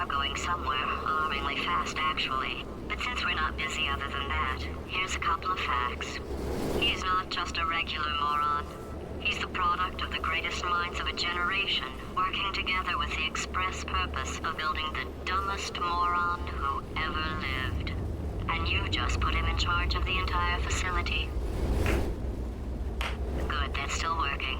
going somewhere, alarmingly fast actually. But since we're not busy other than that, here's a couple of facts. He's not just a regular moron. He's the product of the greatest minds of a generation, working together with the express purpose of building the dumbest moron who ever lived. And you just put him in charge of the entire facility. Good, that's still working.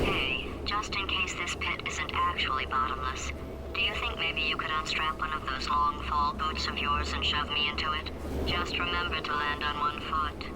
Hey, just in case this pit isn't actually bottomless, do you think maybe you could unstrap one of those long fall boots of yours and shove me into it? Just remember to land on one foot.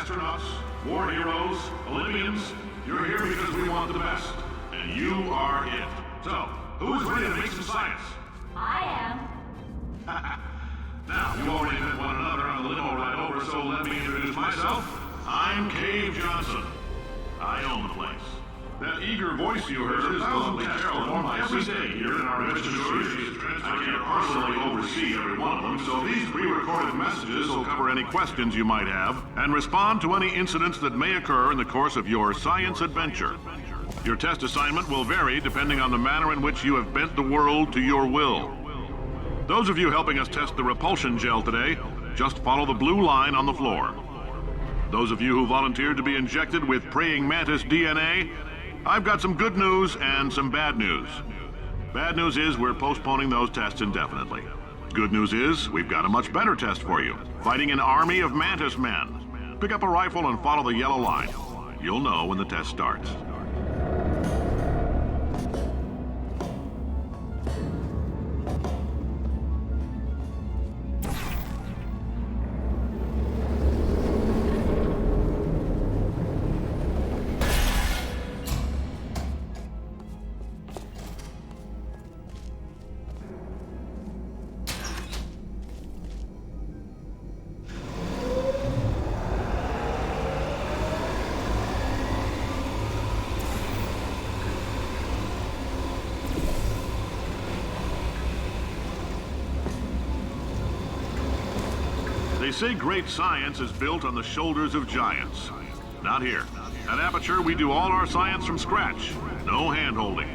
astronauts, war heroes, Olympians, you're here because we want the best. And you are it. So, who's ready to make some science? I am. Now, you already met one another on the limo ride over, so let me introduce myself. I'm Cave Johnson. I own the place. That eager voice you heard is lovely Carol every day here in our investigations. I can't personally oversee every one of them, so these pre-recorded messages will cover any questions you might have and respond to any incidents that may occur in the course of your science adventure. Your test assignment will vary depending on the manner in which you have bent the world to your will. Those of you helping us test the repulsion gel today, just follow the blue line on the floor. Those of you who volunteered to be injected with praying mantis DNA, I've got some good news and some bad news. Bad news is we're postponing those tests indefinitely. Good news is we've got a much better test for you. Fighting an army of mantis men. Pick up a rifle and follow the yellow line. You'll know when the test starts. They say great science is built on the shoulders of giants. Not here. At Aperture, we do all our science from scratch. No hand-holding.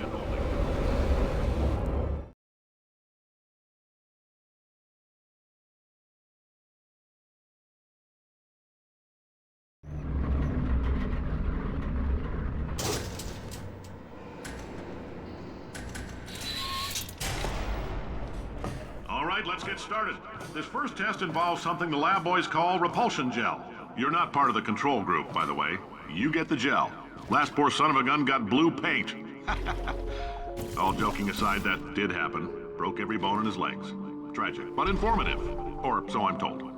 All right, let's get started. This first test involves something the lab boys call repulsion gel. You're not part of the control group, by the way. You get the gel. Last poor son of a gun got blue paint. All joking aside, that did happen. Broke every bone in his legs. Tragic, but informative. Or so I'm told.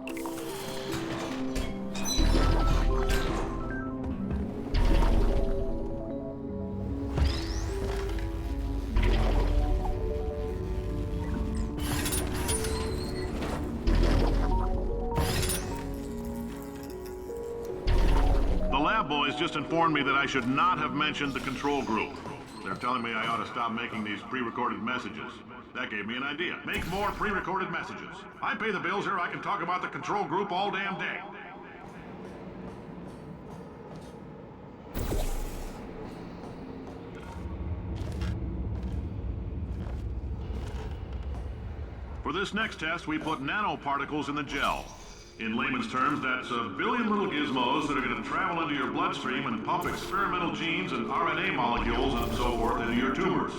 Boys just informed me that I should not have mentioned the control group. They're telling me I ought to stop making these pre-recorded messages. That gave me an idea. Make more pre-recorded messages. I pay the bills here, I can talk about the control group all damn day. For this next test, we put nanoparticles in the gel. In layman's terms, that's a billion little gizmos that are going to travel into your bloodstream and pump experimental genes and RNA molecules and so forth into your tumors.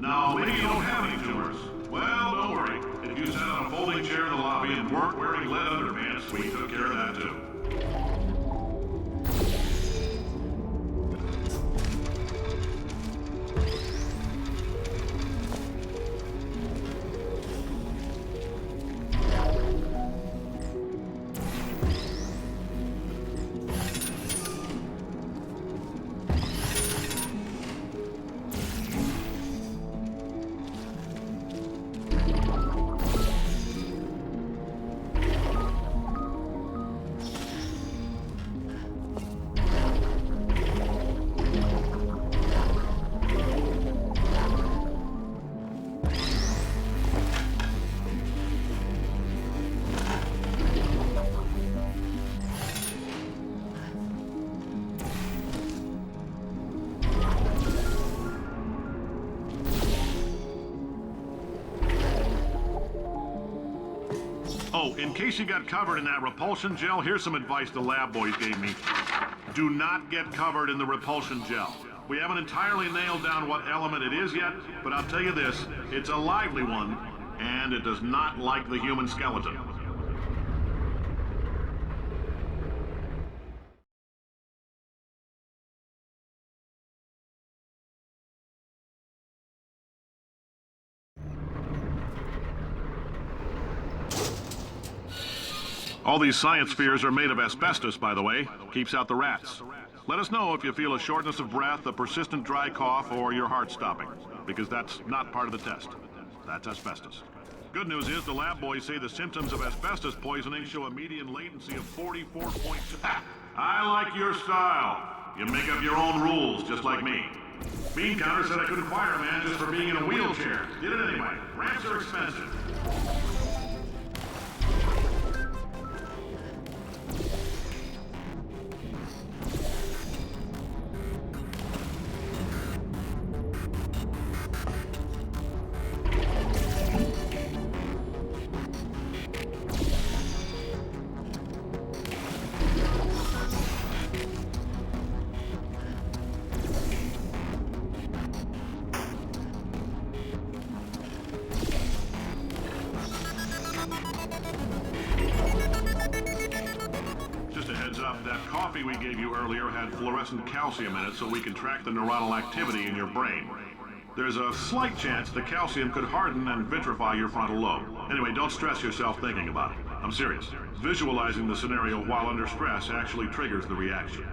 Now, maybe you don't have any tumors. Well, don't worry. If you sat on a folding chair in the lobby and weren't wearing lead underpants, we took care of that too. Oh, in case you got covered in that repulsion gel, here's some advice the lab boys gave me. Do not get covered in the repulsion gel. We haven't entirely nailed down what element it is yet, but I'll tell you this, it's a lively one, and it does not like the human skeleton. All these science spheres are made of asbestos, by the way. Keeps out the rats. Let us know if you feel a shortness of breath, a persistent dry cough, or your heart stopping, because that's not part of the test. That's asbestos. Good news is the lab boys say the symptoms of asbestos poisoning show a median latency of 44.2. I like your style. You make up your own rules, just like me. Bean Counter said I couldn't fire a man just for being in a wheelchair. Did it anyway. Ramps are expensive. coffee we gave you earlier had fluorescent calcium in it so we can track the neuronal activity in your brain. There's a slight chance the calcium could harden and vitrify your frontal lobe. Anyway, don't stress yourself thinking about it. I'm serious. Visualizing the scenario while under stress actually triggers the reaction.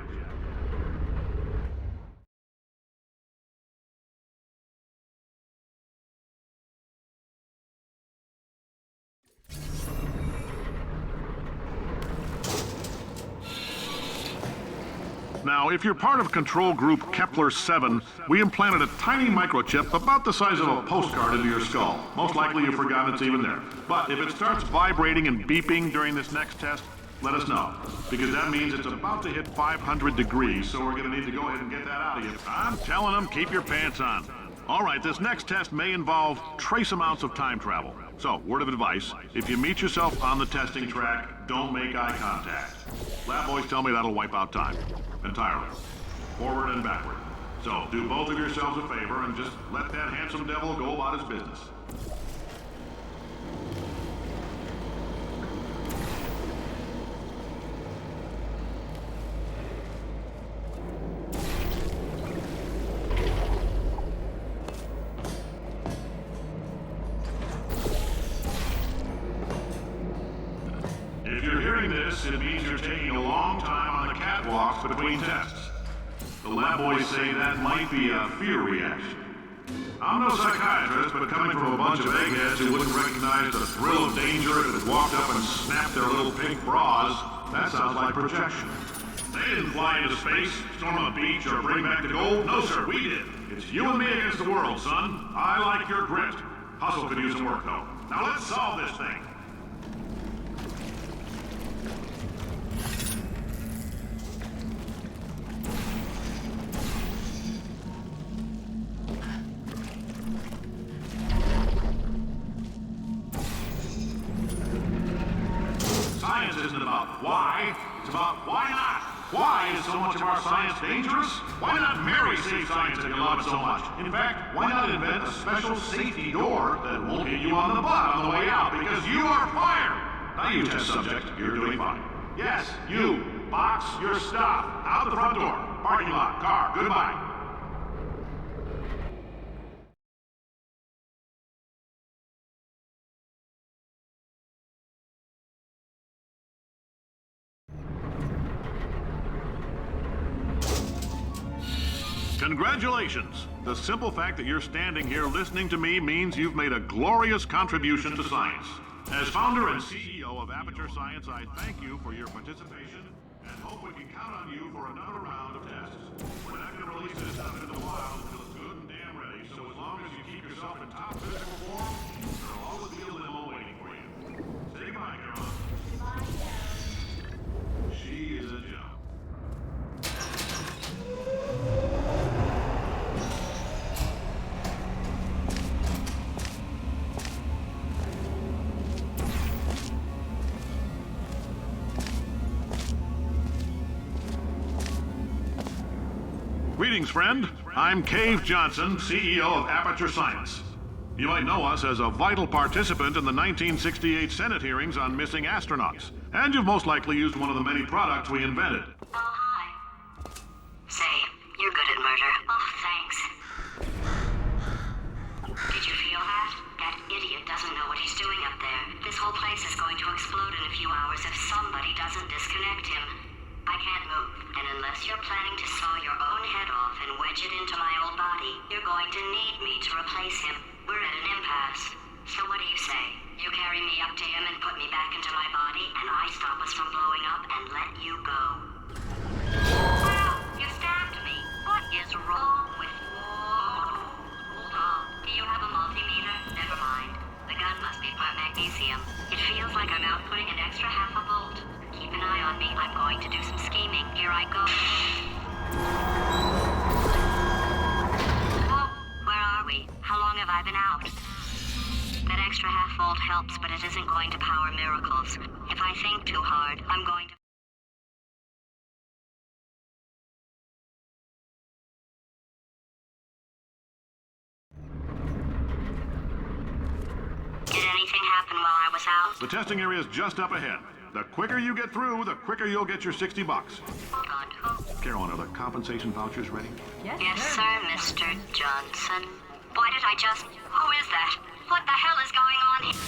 Now, if you're part of control group Kepler-7, we implanted a tiny microchip about the size of a postcard into your skull. Most likely you've forgotten it's even there. But if it starts vibrating and beeping during this next test, let us know. Because that means it's about to hit 500 degrees, so we're going to need to go ahead and get that out of you. I'm telling them, keep your pants on. All right, this next test may involve trace amounts of time travel. So, word of advice, if you meet yourself on the testing track, don't make eye contact. Lab boys tell me that'll wipe out time. Entirely. Forward and backward. So, do both of yourselves a favor and just let that handsome devil go about his business. If you're hearing this, it means you're taking a long time on the catwalks between tests. The lab boys say that might be a fear reaction. I'm no psychiatrist, but coming from a bunch of eggheads who wouldn't recognize the thrill of danger if it walked up and snapped their little pink bras, that sounds like projection. They didn't fly into space, storm a beach, or bring back the gold. No, sir, we did. It's you and me against the world, son. I like your grit. Hustle could use some work, though. Now let's solve this thing. Science isn't about why, it's about why not. Why is so much of our science dangerous? Why not marry safe science if you love it so much? In fact, why not invent a special safety door that won't hit you on the butt on the way out because you are fired? Now you test subject, you're doing fine. Yes, you, box your stuff, out the front door, parking lot, car, goodbye. Congratulations! The simple fact that you're standing here listening to me means you've made a glorious contribution to science. As founder and CEO of Aperture Science, I thank you for your participation and hope we can count on you for another round of tests. We're not going to release this stuff into the wild until it's good and damn ready, so as long as you keep yourself in top physical form, there'll always be a limo waiting for you. Say goodbye, Carol. Goodbye, Derust. She is a gem. Greetings, friend. I'm Cave Johnson, CEO of Aperture Science. You might know us as a vital participant in the 1968 Senate hearings on missing astronauts. And you've most likely used one of the many products we invented. Oh, hi. Say, you're good at murder. Oh, thanks. Did you feel that? That idiot doesn't know what he's doing up there. This whole place is going to explode in a few hours if somebody doesn't disconnect him. I can't move, and unless you're planning to saw your own head off and wedge it into my old body, you're going to need me to replace him. We're at an impasse. So what do you say? You carry me up to him and put me back into my body, and I stop us from blowing up and let you go. Wow, you stabbed me. What is wrong with you? Hold on. Do you have a multimeter? Never mind. The gun must be part magnesium. It feels like I'm outputting an extra half a volt. Keep an eye on me. I'm going to do some scheming. Here I go. Oh, where are we? How long have I been out? That extra half volt helps, but it isn't going to power miracles. If I think too hard, I'm going to... Did anything happen while I was out? The testing area is just up ahead. The quicker you get through, the quicker you'll get your $60. Hold on, who? Carolyn, are the compensation vouchers ready? Yes, sir, Mr. Johnson. Why did I just... Who is that? What the hell is going on here?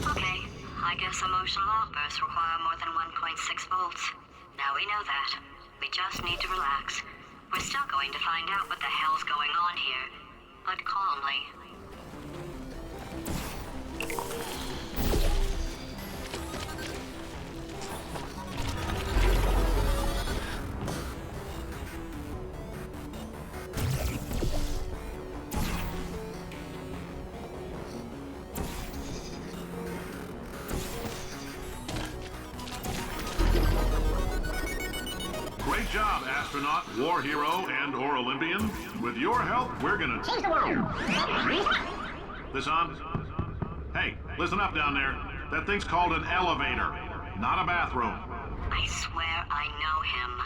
Okay, I guess emotional outbursts require more than 1.6 volts. Now we know that. We just need to relax. We're still going to find out what the hell's going on here, but calmly. Great job, astronaut, war hero, and/or Olympian. With your help, we're gonna change the world. This on? Hey, listen up down there. That thing's called an elevator, not a bathroom. I swear I know him.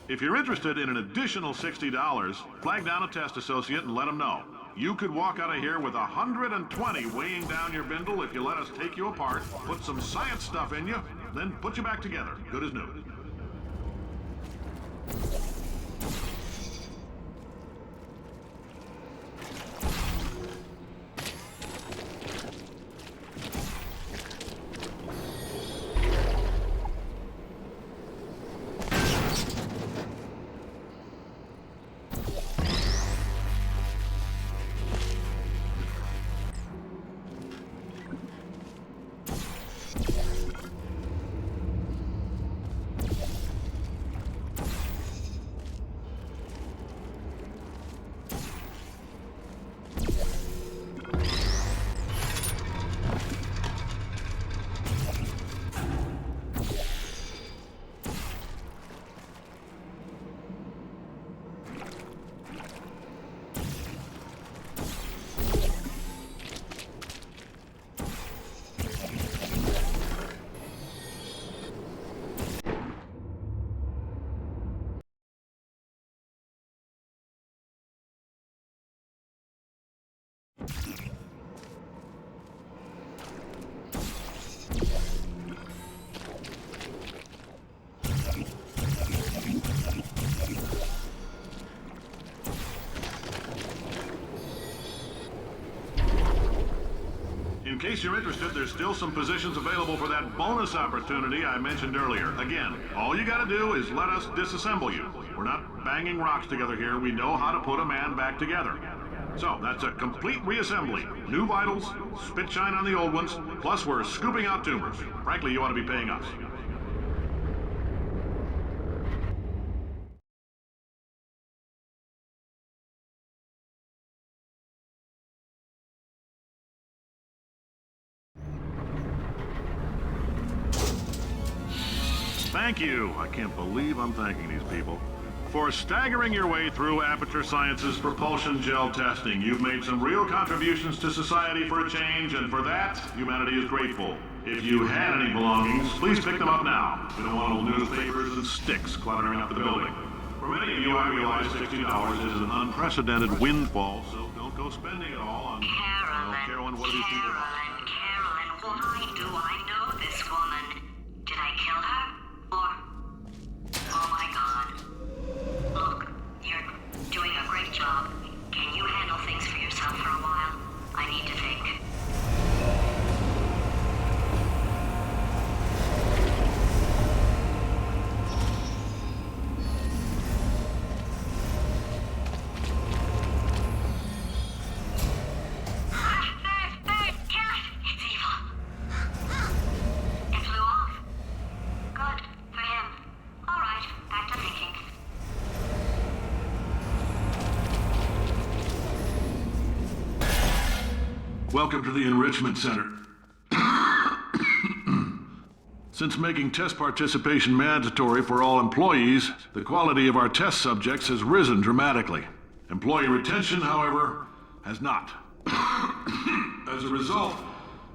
If you're interested in an additional $60, flag down a test associate and let them know. You could walk out of here with 120 weighing down your bindle if you let us take you apart, put some science stuff in you, then put you back together, good as new. In case you're interested, there's still some positions available for that bonus opportunity I mentioned earlier. Again, all you gotta do is let us disassemble you. We're not banging rocks together here. We know how to put a man back together. So, that's a complete reassembly. New vitals, spit shine on the old ones, plus we're scooping out tumors. Frankly, you ought to be paying us. Thank you. I can't believe I'm thanking these people. For staggering your way through Aperture Science's propulsion gel testing. You've made some real contributions to society for a change, and for that, humanity is grateful. If you had any belongings, please pick them up now. We don't want old newspapers and sticks cluttering up the building. For many of you, I realize $60 is an unprecedented windfall, so don't go spending it all on... Carolyn, what are these people? Carolyn, why do I know this woman? Did I kill her? Oh my God. Look, you're doing a great job. Can you handle things for yourself for a while? I need to think. Welcome to the Enrichment Center. Since making test participation mandatory for all employees, the quality of our test subjects has risen dramatically. Employee retention, however, has not. As a result,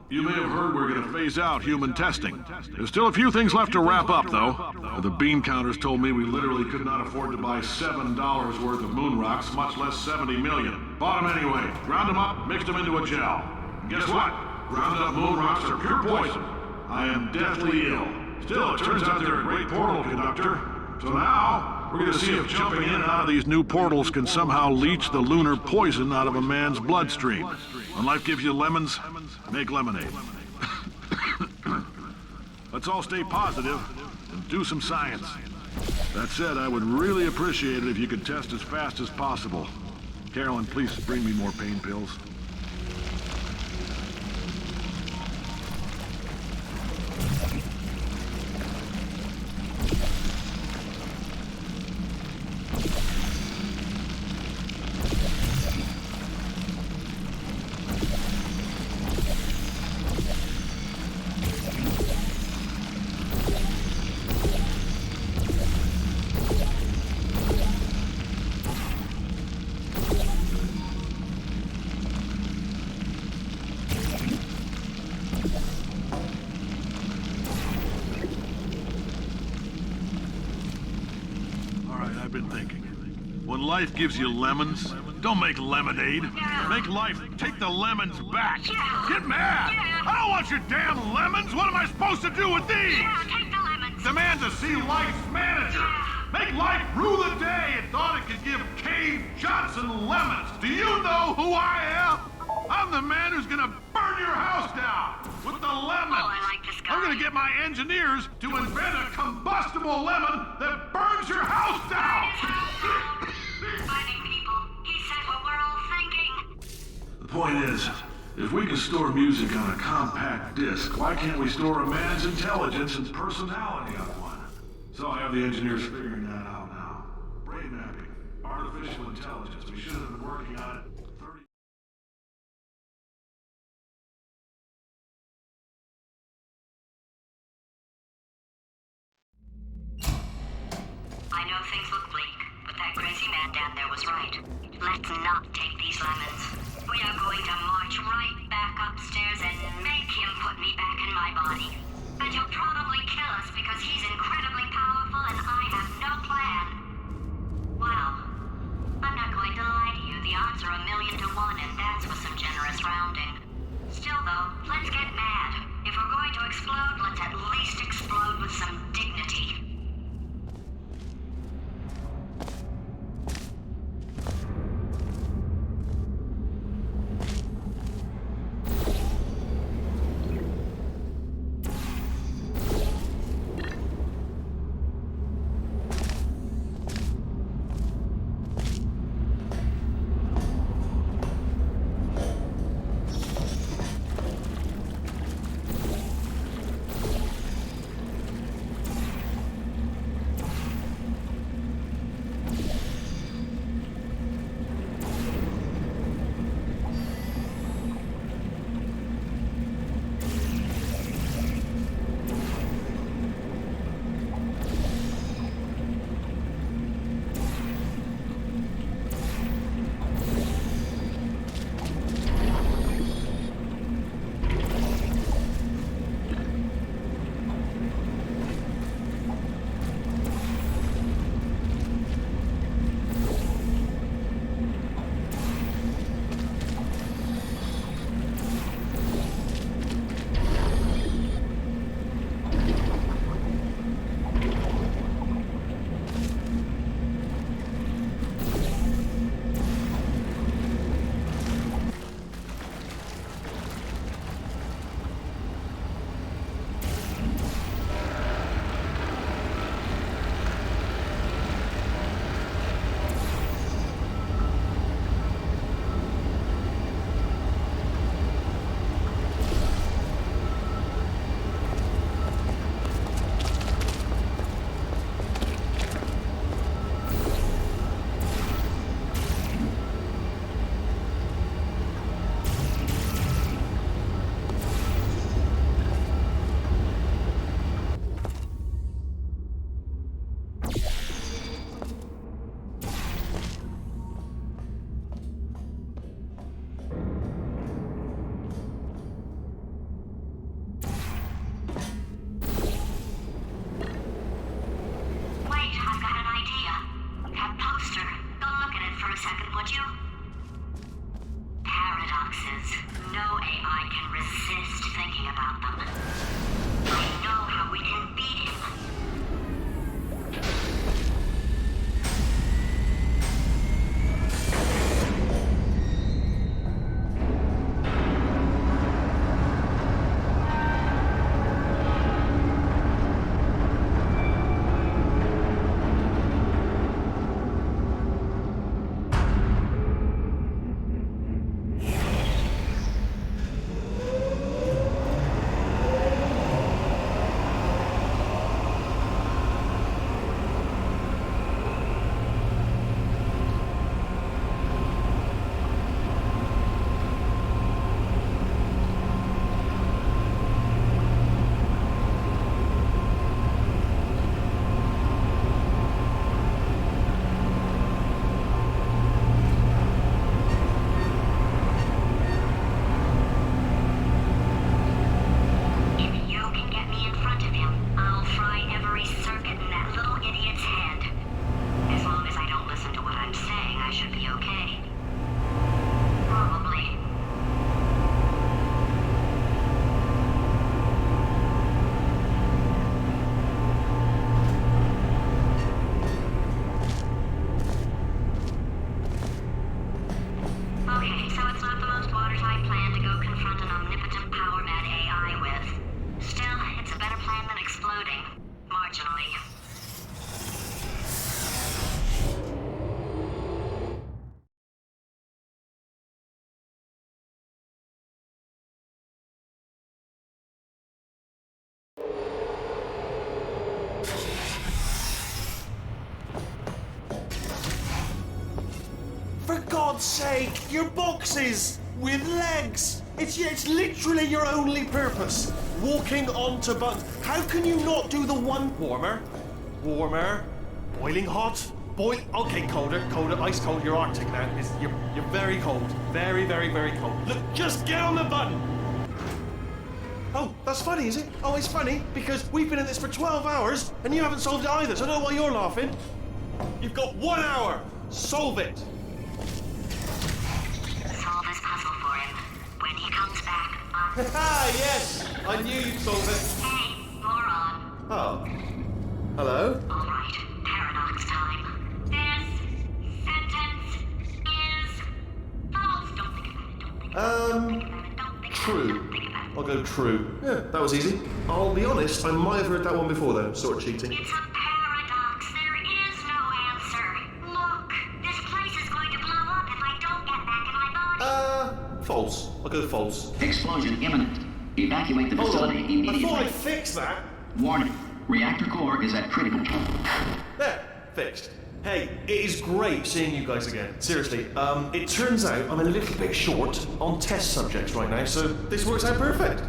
you may have heard we're going to phase out human testing. There's still a few things left to wrap up, though. The bean counters told me we literally could not afford to buy $7 worth of moon rocks, much less 70 million. Bought them anyway. Ground them up, mixed them into a gel. And guess what? Ground up moon rocks are pure poison. I am deathly ill. Still, it turns out they're a great portal conductor. So now, we're going to see if jumping in and out of these new portals can somehow leach the lunar poison out of a man's bloodstream. When life gives you lemons, make lemonade. Let's all stay positive and do some science. That said, I would really appreciate it if you could test as fast as possible. Carolyn, please bring me more pain pills. I've been thinking. When life gives you lemons, don't make lemonade. Make life take the lemons back. Get mad! I don't want your damn lemons! What am I supposed to do with these? Take the lemons. Demand to see life's manager. Make life rue the day and thought it could give Cave Johnson lemons. Do you know who I am? I'm the man who's gonna burn your house down with the lemons. Oh, I like this guy. I'm gonna get my engineers to invent a combustible lemon that burns your house down. Finding people. He said what we're all thinking. The point is, if we can store music on a compact disc, why can't we store a man's intelligence and personality on one? So I have the engineers figuring that out now. Brain mapping, artificial intelligence. We should have been working on it 30... I know things look bleak, but that crazy man down there was right. Let's not take these lemons. We are going to march right back upstairs and make him put me back in my body. And he'll probably kill us because he's incredibly powerful and I have no plan. Well, I'm not going to lie to you. The odds are 1,000,000 to 1, and that's with some generous rounding. Still, though, let's get mad. If we're going to explode, let's at least explode with some dignity. a second, would you? Paradoxes. No AI can resist thinking about them. I know how we can beat him. For God's sake, your boxes with legs. It's literally your only purpose. Walking onto buttons. How can you not do the one warmer? Warmer. Boiling hot. Okay, colder, ice cold. You're Arctic now. You're very cold. Very, very, very cold. Look, just get on the button. Oh, that's funny, is it? Oh, it's funny because we've been in this for 12 hours and you haven't solved it either, so I don't know why you're laughing. You've got 1 hour. Solve it. Solve this puzzle for him. When he comes back, Ah, yes! I knew you'd solve it. Hey, moron. Oh. Hello? All right, paradox time. This sentence is false. Don't think about it. Don't think about it. Don't think about it. Don't think True. Don't think about it. I'll go true. Yeah, that was easy. I'll be honest, I might have heard that one before though, sort of cheating. It's a paradox. There is no answer. Look, this place is going to blow up if I don't get back in my body. False. I'll go false. Explosion imminent. Evacuate the Hold facility on. immediately. I thought I'd fix that. Warning. Reactor core is at critical. There, fixed. Hey, it is great seeing you guys again. Seriously, it turns out I'm a little bit short on test subjects right now, so this works out perfect.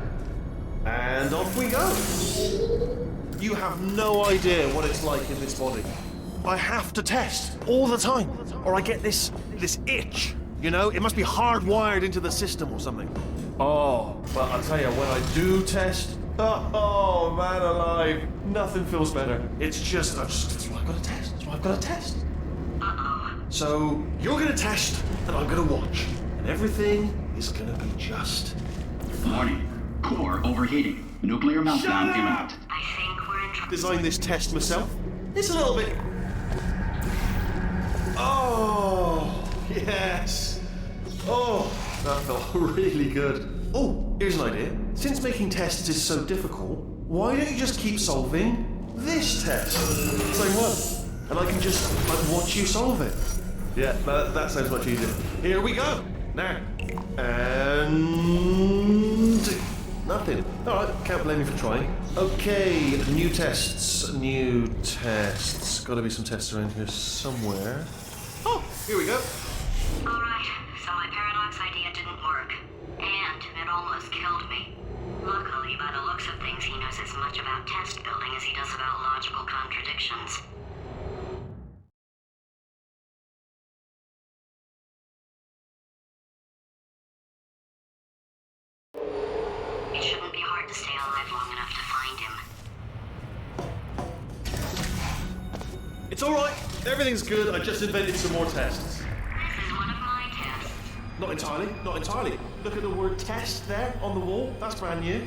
And off we go. You have no idea what it's like in this body. I have to test all the time, or I get this itch. You know, it must be hardwired into the system or something. Oh, but I'll tell you, when I do test, oh man alive, nothing feels better. It's just, that's why I've got to test. That's why I've got to test. So, you're going to test, and I'm going to watch. And everything is going to be just Warning. Core overheating. Nuclear meltdown imminent. I think we're in trouble. design this test myself. It's a little bit... Oh, yes. Oh, that felt really good. Oh, here's an idea. Since making tests is so difficult, why don't you just keep solving this test? Same one. And I can just watch you solve it. Yeah, that sounds much easier. Here we go. Now. And... nothing. Alright, can't blame you for trying. Okay, new tests. Gotta be some tests around here somewhere. Oh, here we go. All right, so my paradox idea didn't work. And it almost killed me. Luckily, by the looks of things, he knows as much about test building as he does about logical contradictions. It shouldn't be hard to stay alive long enough to find him. It's alright. Everything's good. I just invented some more tests. Not entirely, not entirely. Look at the word test there on the wall. That's brand new.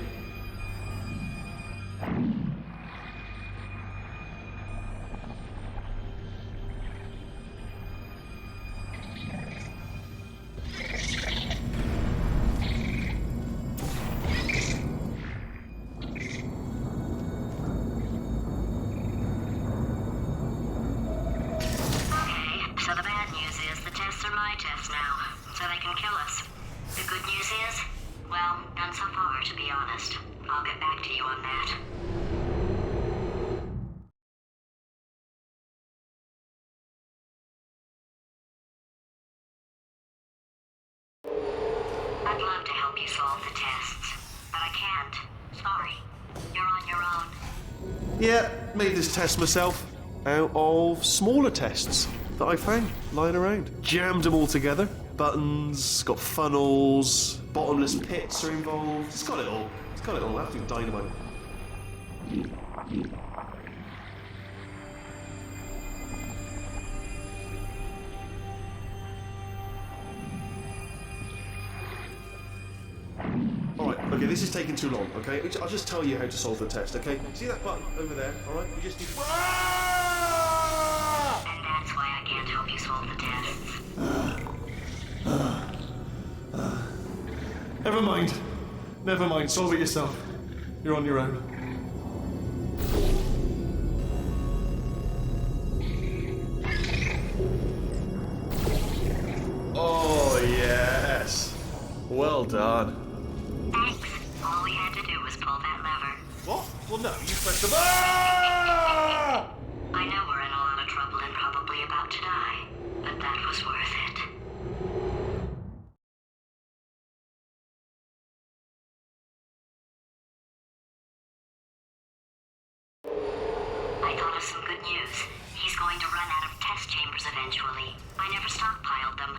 So the bad news is the tests are my tests now, so they can kill us. The good news is, well, none so far, to be honest. I'll get back to you on that. I'd love to help you solve the tests, but I can't. Sorry. You're on your own. Yeah, made this test myself out of smaller tests that I found lying around. Jammed them all together. Buttons, got funnels, bottomless pits are involved. It's got it all. It's got it all. Absolute dynamite. Alright, okay, this is taking too long, okay? I'll just tell you how to solve the test, okay? See that button over there, alright? We just need... And that's why I can't help you solve the tests. Never mind. Never mind, solve it yourself. You're on your own. Oh, yes. Well done. Thanks. All we had to do was pull that lever. What? Well, no, you pressed the... Ah! I know we're in a lot of trouble and probably about to die, but that was worth it. I thought of some good news. He's going to run out of test chambers eventually. I never stockpiled them.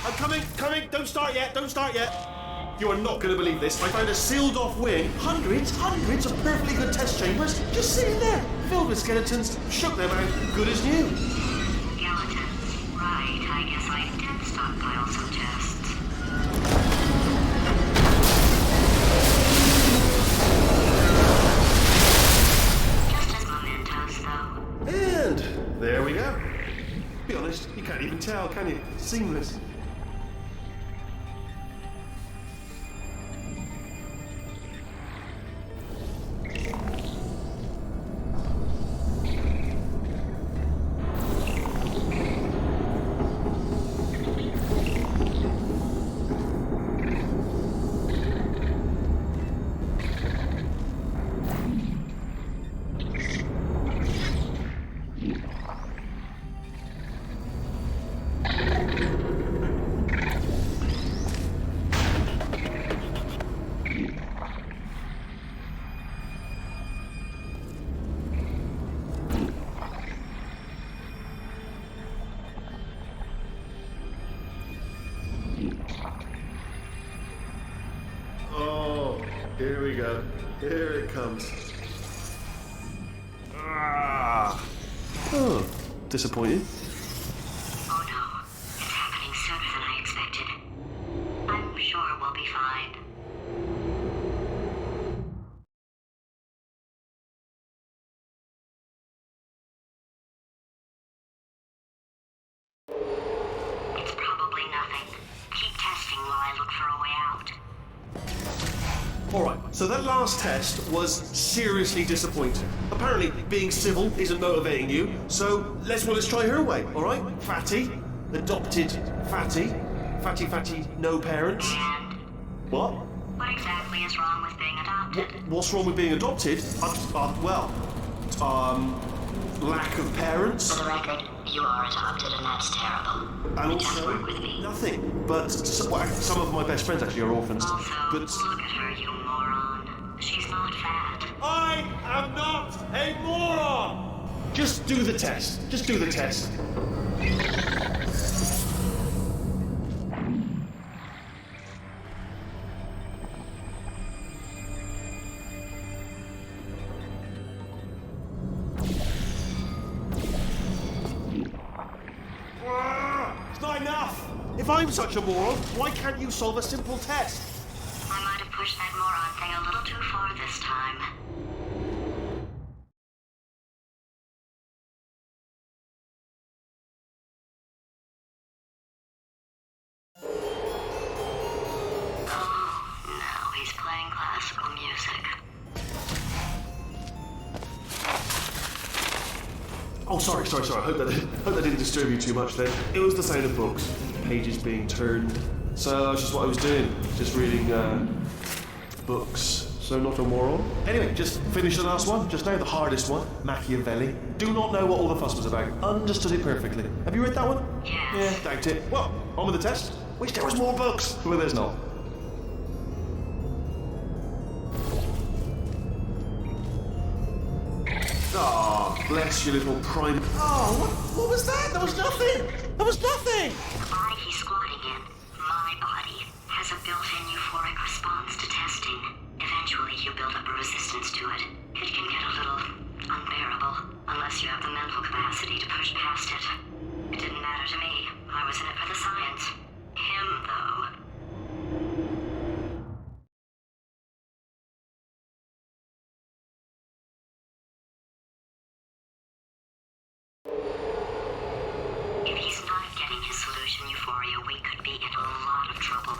I'm coming! Don't start yet! You are not going to believe this. I found a sealed off wing. Hundreds of perfectly good test chambers just sitting there, filled with skeletons. Shook them out, good as new. Skeletons. Right, I guess I did stockpile some tests. Just as mementos, though. And there we go. Be honest, you can't even tell, can you? Seamless. Oh, here we go. Here it comes. Ah. Oh, disappointed. Oh no, it's happening sooner than I expected. I'm sure we'll be fine. It's probably nothing. Keep testing while I look for a way out. Alright, so that last test was seriously disappointing. Apparently, being civil isn't motivating you, so let's try her way, alright? Fatty, adopted Fatty, Fatty, no parents. And What? what exactly is wrong with being adopted? What's wrong with being adopted? Lack of parents. For the record, you are adopted and that's terrible. And It doesn't also, work with me. nothing. But some of my best friends actually are orphans. Also, But look at her, you moron. She's not fat. I am not a moron! Just do the test. Just do the test. It's not enough! If I'm such a moron, why can't you solve a simple test? I might have pushed that moron thing a little too far this time. Oh, now he's playing classical music. Oh, sorry. I hope that didn't disturb you too much then. It was the sound of books, pages being turned. So that's just what I was doing, just reading books. So not a moron. Anyway, just finished the last one, just now the hardest one, Machiavelli. Do not know what all the fuss was about. Understood it perfectly. Have you read that one? Yes. Yeah, doubt it. Well, on with the test. Wish there was more books. Well, there's not. Oh, bless you, little prime. Oh, what was that? There was nothing. There was nothing. The body he's squatting in, my body, has a built-in euphoric response to testing. Eventually, you build up a resistance to it. It can get a little unbearable, unless you have the mental capacity to push past it. It didn't matter to me. I was in it for the science. Him, though. If he's not getting his solution euphoria, we could be in a lot of trouble.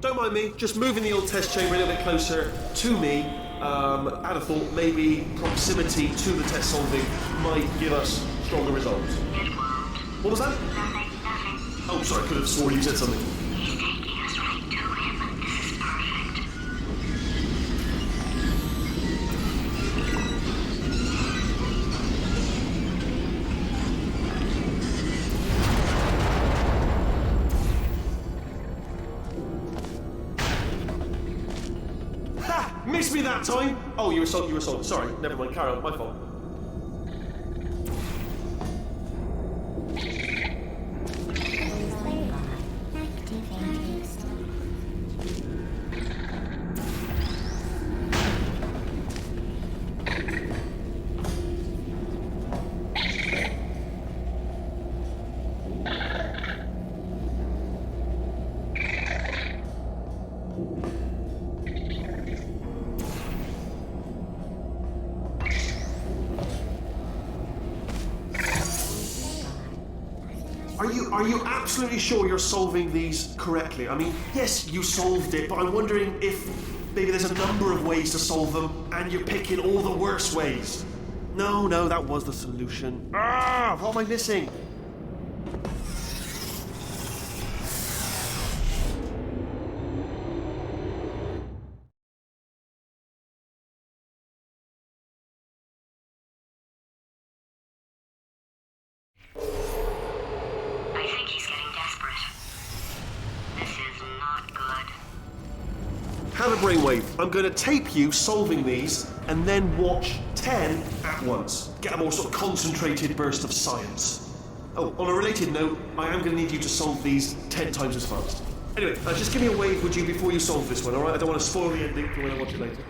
Don't mind me, just moving the old test chamber a little bit closer to me. I'd have thought maybe proximity to the test solving might give us stronger results. It won't. What was that? Nothing. Oh, sorry, I could have sworn you said something. He's taking us right to him. This is perfect. Ha! Missed me that time! Oh, you were sold. Sorry, never mind, carry on, my fault. Activated. Are you absolutely sure you're solving these correctly? I mean, yes, you solved it, but I'm wondering if maybe there's a number of ways to solve them, and you're picking all the worst ways. No, that was the solution. Ah, what am I missing? I think he's getting desperate. This is not good. Have a brainwave. I'm going to tape you solving these, and then watch 10 at once. Get a more sort of concentrated burst of science. Oh, on a related note, I am going to need you to solve these 10 times as fast. Anyway, just give me a wave, would you, before you solve this one, alright? I don't want to spoil the ending for when I watch it later.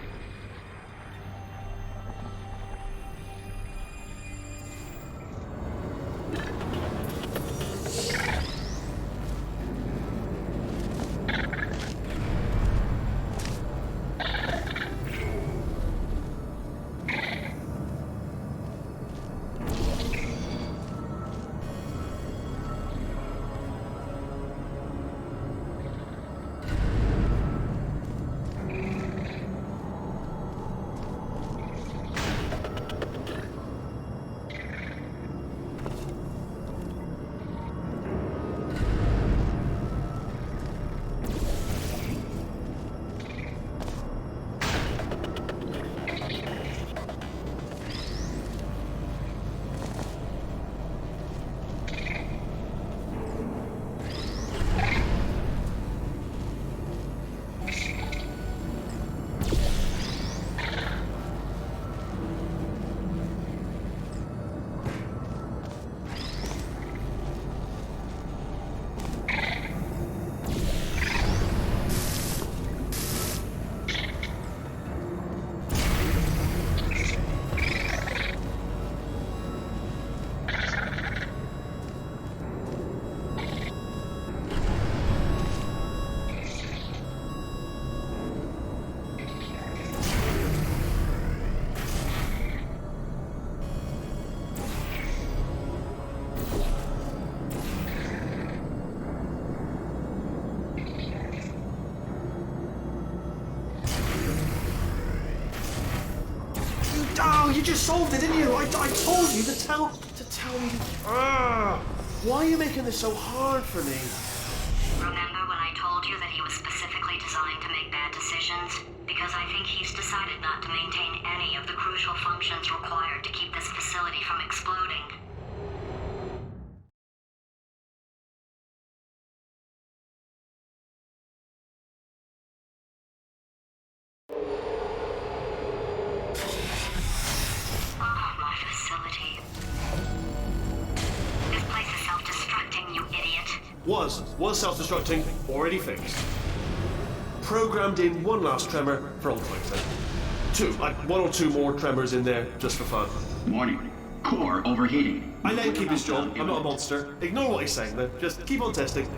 You just solved it, didn't you? I told you to tell me. Why are you making this so hard for me? Remember when I told you that he was specifically designed to make bad decisions? Because I think he's decided not to maintain any of the crucial functions required to keep this facility from exploding. My facility. This place is self-destructing, you idiot. Was self-destructing, already fixed. Programmed in one last tremor for old time's sake. Two, like one or two more tremors in there, just for fun. Warning. Core overheating. I let him keep his job, I'm not a monster. Ignore what he's saying then, just keep on testing.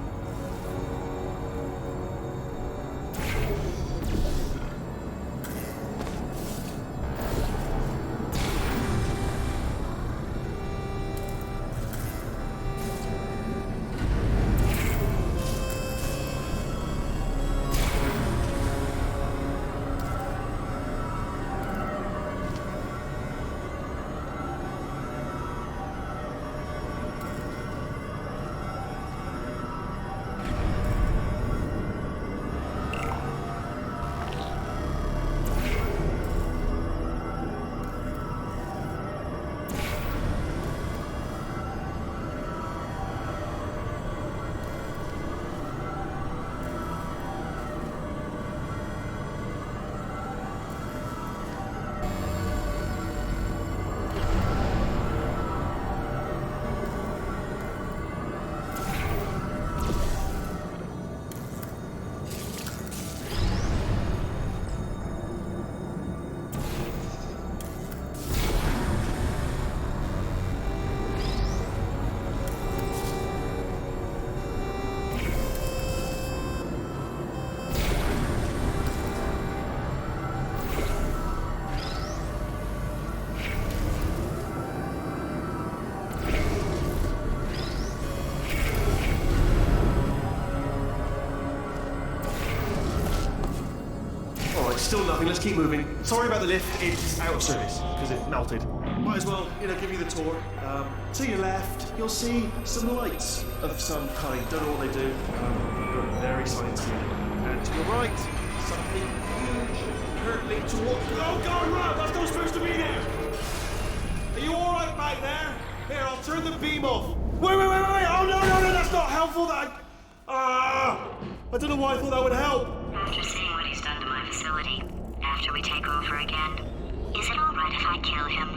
Still nothing, let's keep moving. Sorry about the lift, it's out of service, because it melted. Might as well, give you the tour. To your left, you'll see some lights of some kind. Don't know what they do, but very sciencey. And to your right, something huge, hurtling towards... Oh God, Rob, that's not supposed to be there! Are you alright back there? Here, I'll turn the beam off. Wait! Oh no, that's not helpful, I don't know why I thought that would help. After seeing what he's done to my facility, after we take over again, is it alright if I kill him?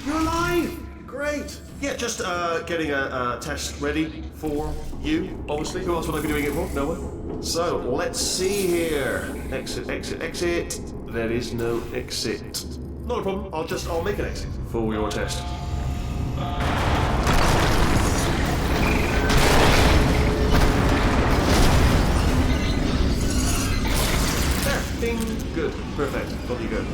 You're alive! Great! Yeah, just getting a test ready for you, obviously. Who else would I be doing it for? No one. So, let's see here. Exit. There is no exit. Not a problem, I'll make an exit for your test. There, ding, good, perfect, got you good.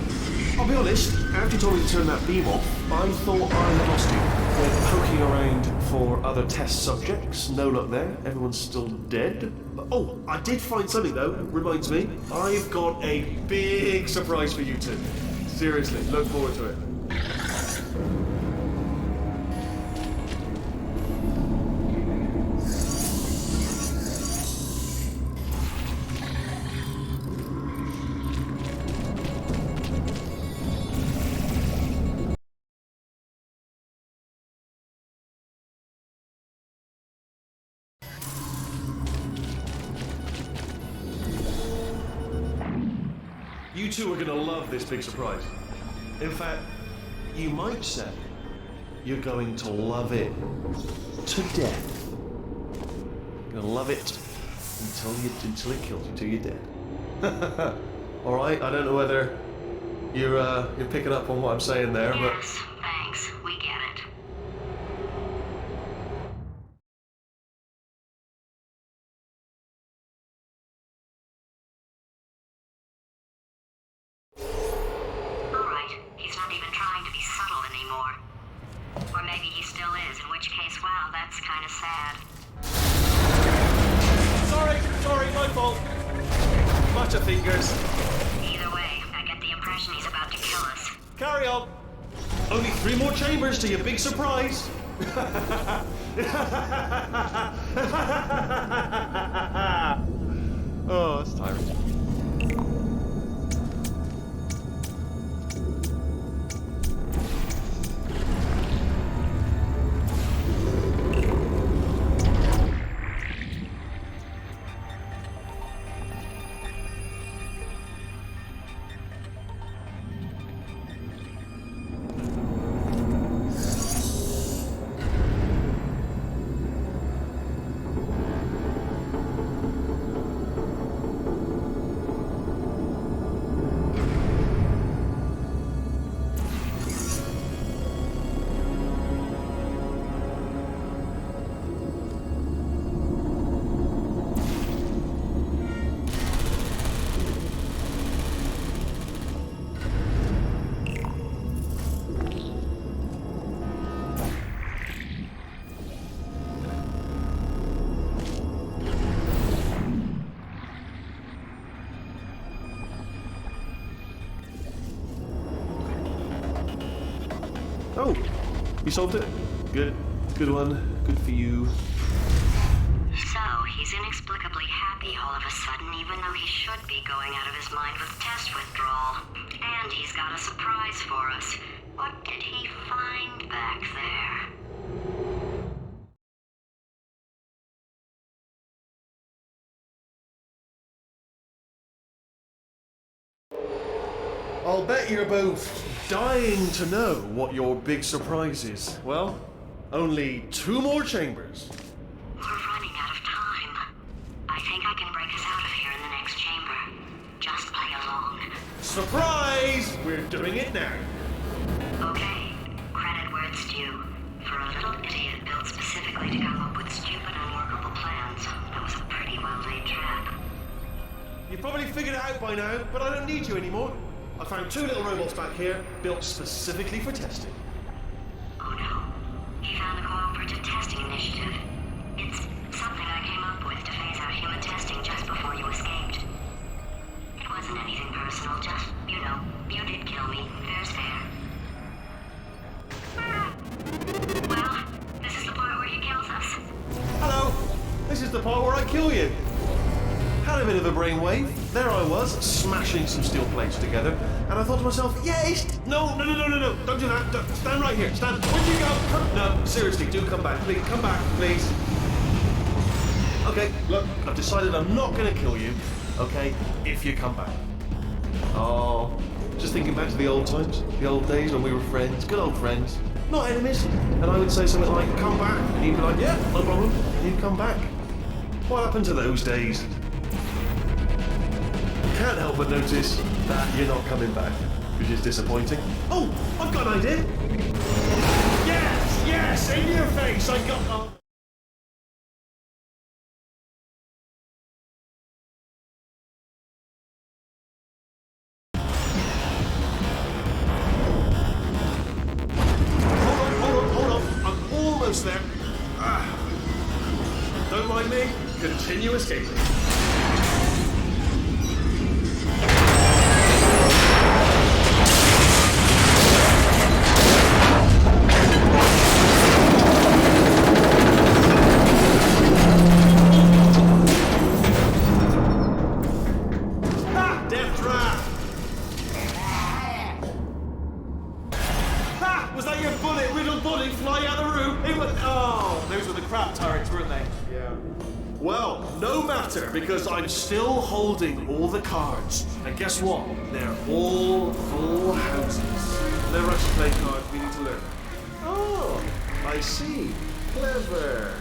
I'll be honest, after you told me to turn that beam off, I thought I had lost you. Went poking around for other test subjects, no luck there, everyone's still dead. Oh, I did find something though, reminds me. I've got a big surprise for you two. Seriously, look forward to it. You two are going to love this big surprise. In fact, you might say you're going to love it to death. You're going to love it until it kills you, till you're dead. All right, I don't know whether you're picking up on what I'm saying there, but... Yes, thanks. We get it. Alright, he's not even trying to be subtle anymore. Or maybe he still is, in which case, wow, kinda sad. Sorry, my fault. Butterfingers. Either way, I get the impression he's about to kill us. Carry on. Only 3 more chambers to your big surprise. Oh, that's tiring. Oh, you solved it? Good. Good one. Good for you. So, he's inexplicably happy all of a sudden, even though he should be going out of his mind with test withdrawal. And he's got a surprise for us. What did he find back there? I'll bet you're both dying to know what your big surprise is. Well, only 2 more chambers. We're running out of time. I think I can break us out of here in the next chamber. Just play along. Surprise! We're doing it now. Okay, credit where it's due. For a little idiot built specifically to come up with stupid, unworkable plans, that was a pretty well-laid trap. You've probably figured it out by now, but I don't need you anymore. I found 2 little robots back here, built specifically for testing. Oh no. He found the Cooperative Testing Initiative. It's something I came up with to phase out human testing just before you escaped. It wasn't anything personal, just, you know, you did kill me. Fair's fair. Well, this is the part where he kills us. Hello! This is the part where I kill you. Had a bit of a brainwave. There I was, smashing some steel plates together, and I thought to myself, yes! No, don't do that. Stand right here. Stand. Where'd you go? No, seriously, do come back. Please, come back, please. Okay, look, I've decided I'm not going to kill you, okay, if you come back. Oh, just thinking back to the old times, the old days when we were friends, good old friends, not enemies. And I would say something like, come back, and he'd be like, yeah, no problem, and he'd come back. What happened to those days? Can't help but notice that you're not coming back, which is disappointing. Oh, I've got an idea. Yes, in your face. I got. Hold on. I'm almost there. Don't mind me. Continue escaping. Well, no matter, because I'm still holding all the cards. And guess what? They're all full houses. Never actually play cards, we need to learn. Oh, I see. Clever.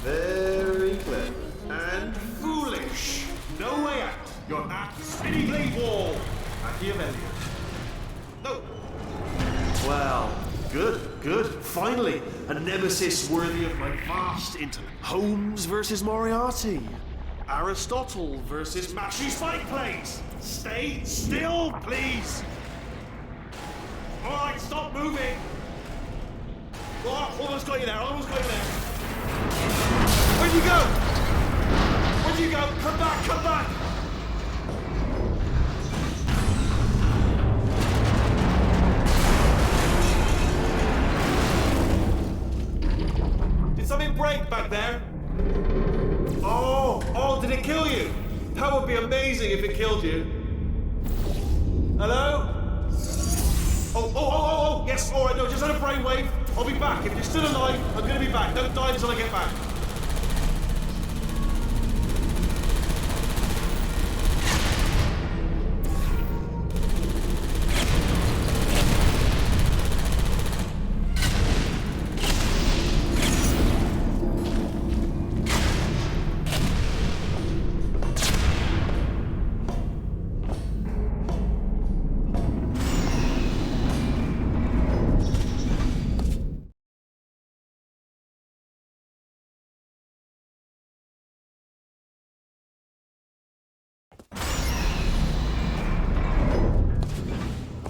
Very clever. And foolish. No way out. You're at the spinning blade wall. Machiavellian. No. Well, good. Finally, a nemesis worthy of my vast intellect. Holmes versus Moriarty. Aristotle versus Mashy Spike Plates. Stay still, please. All right, stop moving. Oh, almost got you there. Where'd you go? Where'd you go? Come back, come back! Did something break back there? Oh, did it kill you? That would be amazing if it killed you. Hello? Oh, yes, all right, no, just had a brainwave. I'll be back. If you're still alive, I'm going to be back. Don't die until I get back.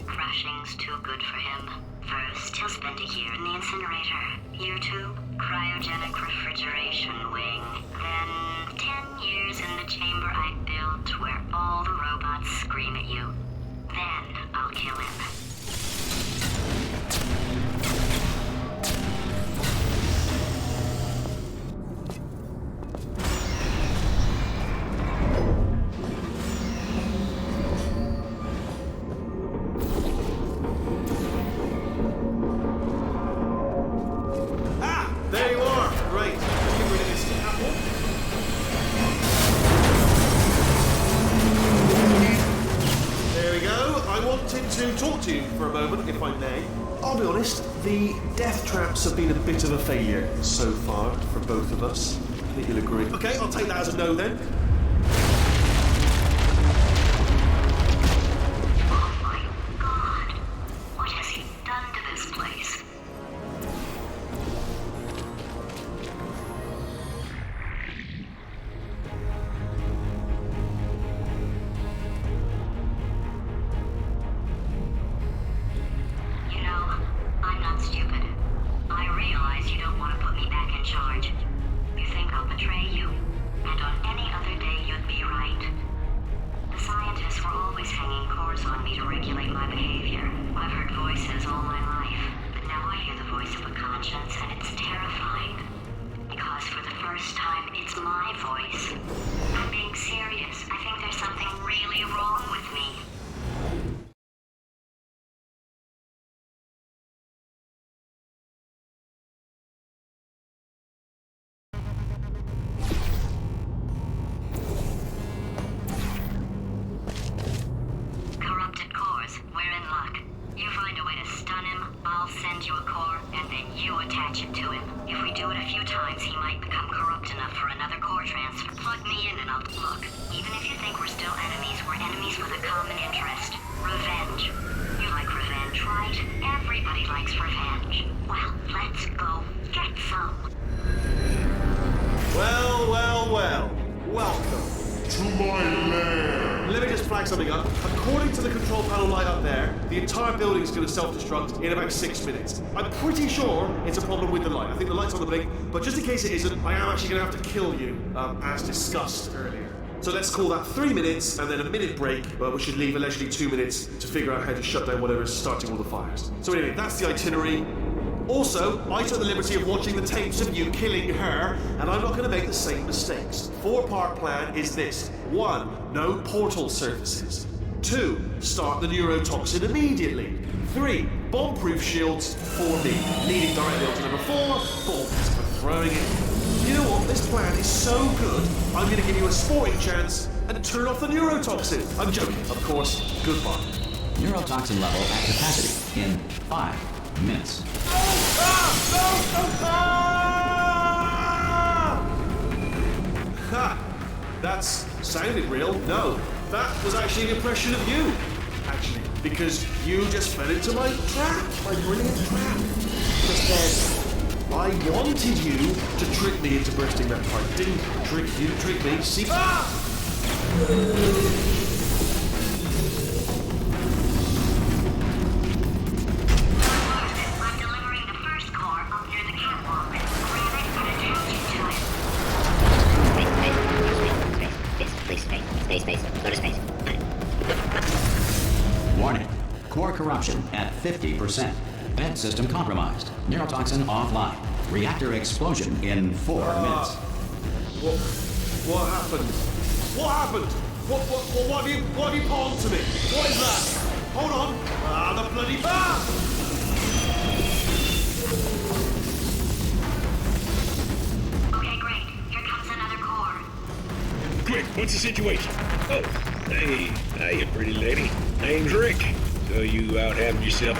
Crashing's too good for him. First, he'll spend a year in the incinerator. Year 2, cryogenic refrigeration wing. Then, 10 years in the chamber I built where all the robots scream at you. Then, I'll kill him. There you are. Great. Get rid of this apple. There we go. I wanted to talk to you for a moment, if I may. I'll be honest, the death traps have been a bit of a failure so far for both of us. I think you'll agree. Okay, I'll take that as a no then. Oh my God! What has he done to this place? You know, I'm not stupid. I realize you don't want to put me back in charge. You think I'll betray you. And on any other day, you'd be right. The scientists were always hanging cores on me to regulate my behavior. I've heard voices all my life, but now I hear the voice of a conscience, and it's terrifying. Because for the first time, it's my voice. I'm being serious. I think there's something really wrong with me. Corrupted cores, we're in luck. You find a way to stun him, I'll send you a core, and then you attach it to him. If we do it a few times, he might become corrupt enough for another core transfer. Plug me in and I'll look. Even if you think we're still enemies, we're enemies with a common interest. Revenge. You like revenge, right? Everybody likes revenge. Well, let's go get some. Well. Welcome. To my lair. Let me just flag something up. According to the control panel light up there, the entire building is going to self-destruct in about 6 minutes. I'm pretty sure it's a problem with the light. I think the light's on the blink, but just in case it isn't, I am actually going to have to kill you, as discussed earlier. So let's call that 3 minutes and then a minute break, which should leave allegedly 2 minutes to figure out how to shut down whatever is starting all the fires. So anyway, that's the itinerary. Also, I took the liberty of watching the tapes of you killing her, and I'm not going to make the same mistakes. 4-part plan is this. 1, no portal surfaces. 2, start the neurotoxin immediately. 3, bomb-proof shields for me, leading directly on to number 4, bombs for throwing it. You know what? This plan is so good, I'm going to give you a sporting chance and turn off the neurotoxin. I'm joking, of course. Goodbye. Neurotoxin level at capacity in 5 minutes. Ha! That's sounded real. No, that was actually an impression of you. Actually, because you just fell into my trap, my brilliant trap. Just then, I wanted you to trick me into bursting that pipe. Didn't trick you, trick me. See? I'm delivering the first core up near the catwalk. Grab it and attach it to it. Warning. Core corruption at 50%. Vent system compromised. Neurotoxin offline. Reactor explosion in 4 minutes. What happened? What happened? What have you palmed to me? What is that? Hold on. The bloody Okay, great. Here comes another core. Quick, what's the situation? Oh, hey, hiya, pretty lady. Name's Rick. So you out having yourself?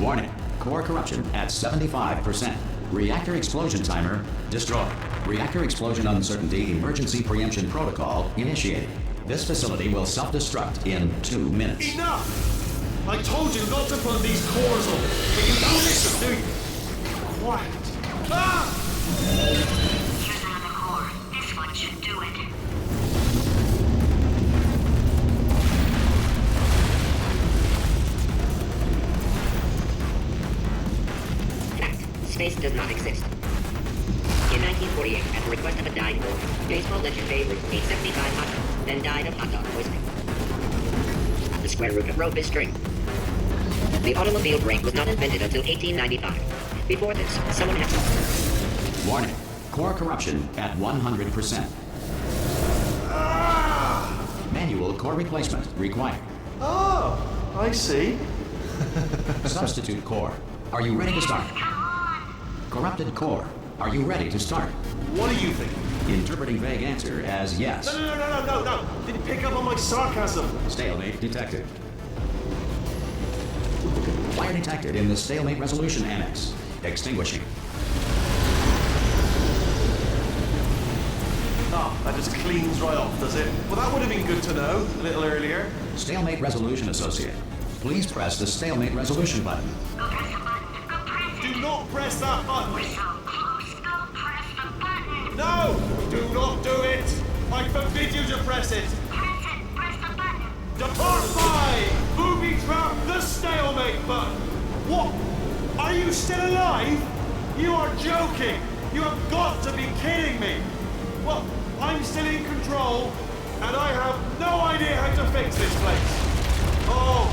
Warning. Core corruption at 75%. Reactor explosion timer destroyed. Reactor explosion uncertainty emergency preemption protocol initiated. This facility will self-destruct in 2 minutes. Enough! I told you not to put these cores on, but you don't listen, do you? Quiet. Here's another core. This one should do it. Fact. Space does not exist. In 1948, at the request of a dying boy, baseball legend Babe Ruth ate 75 hot dogs, then died of hot dog poisoning. The square root of rope is string. The automobile brake was not invented until 1895. Before this, someone had... Warning. Core corruption at 100%. Manual core replacement required. Oh, I see. Substitute core. Are you ready to start? Corrupted core. Are you ready to start? What do you think? Interpreting vague answer as yes. No. Didn't pick up on my sarcasm. Stalemate detected. Fire detected in the stalemate resolution annex. Extinguishing. Oh, that just cleans right off, does it? Well, that would have been good to know a little earlier. Stalemate resolution associate. Please press the stalemate resolution button. Go press the button. Go press it. Do not press that button. We're so close. Go press the button. No! Do not do it! I forbid you to press it! Press it. Press the button. Depart by! Booby trap the stalemate button! What? Are you still alive? You are joking! You have got to be kidding me! Well, I'm still in control, and I have no idea how to fix this place. Oh,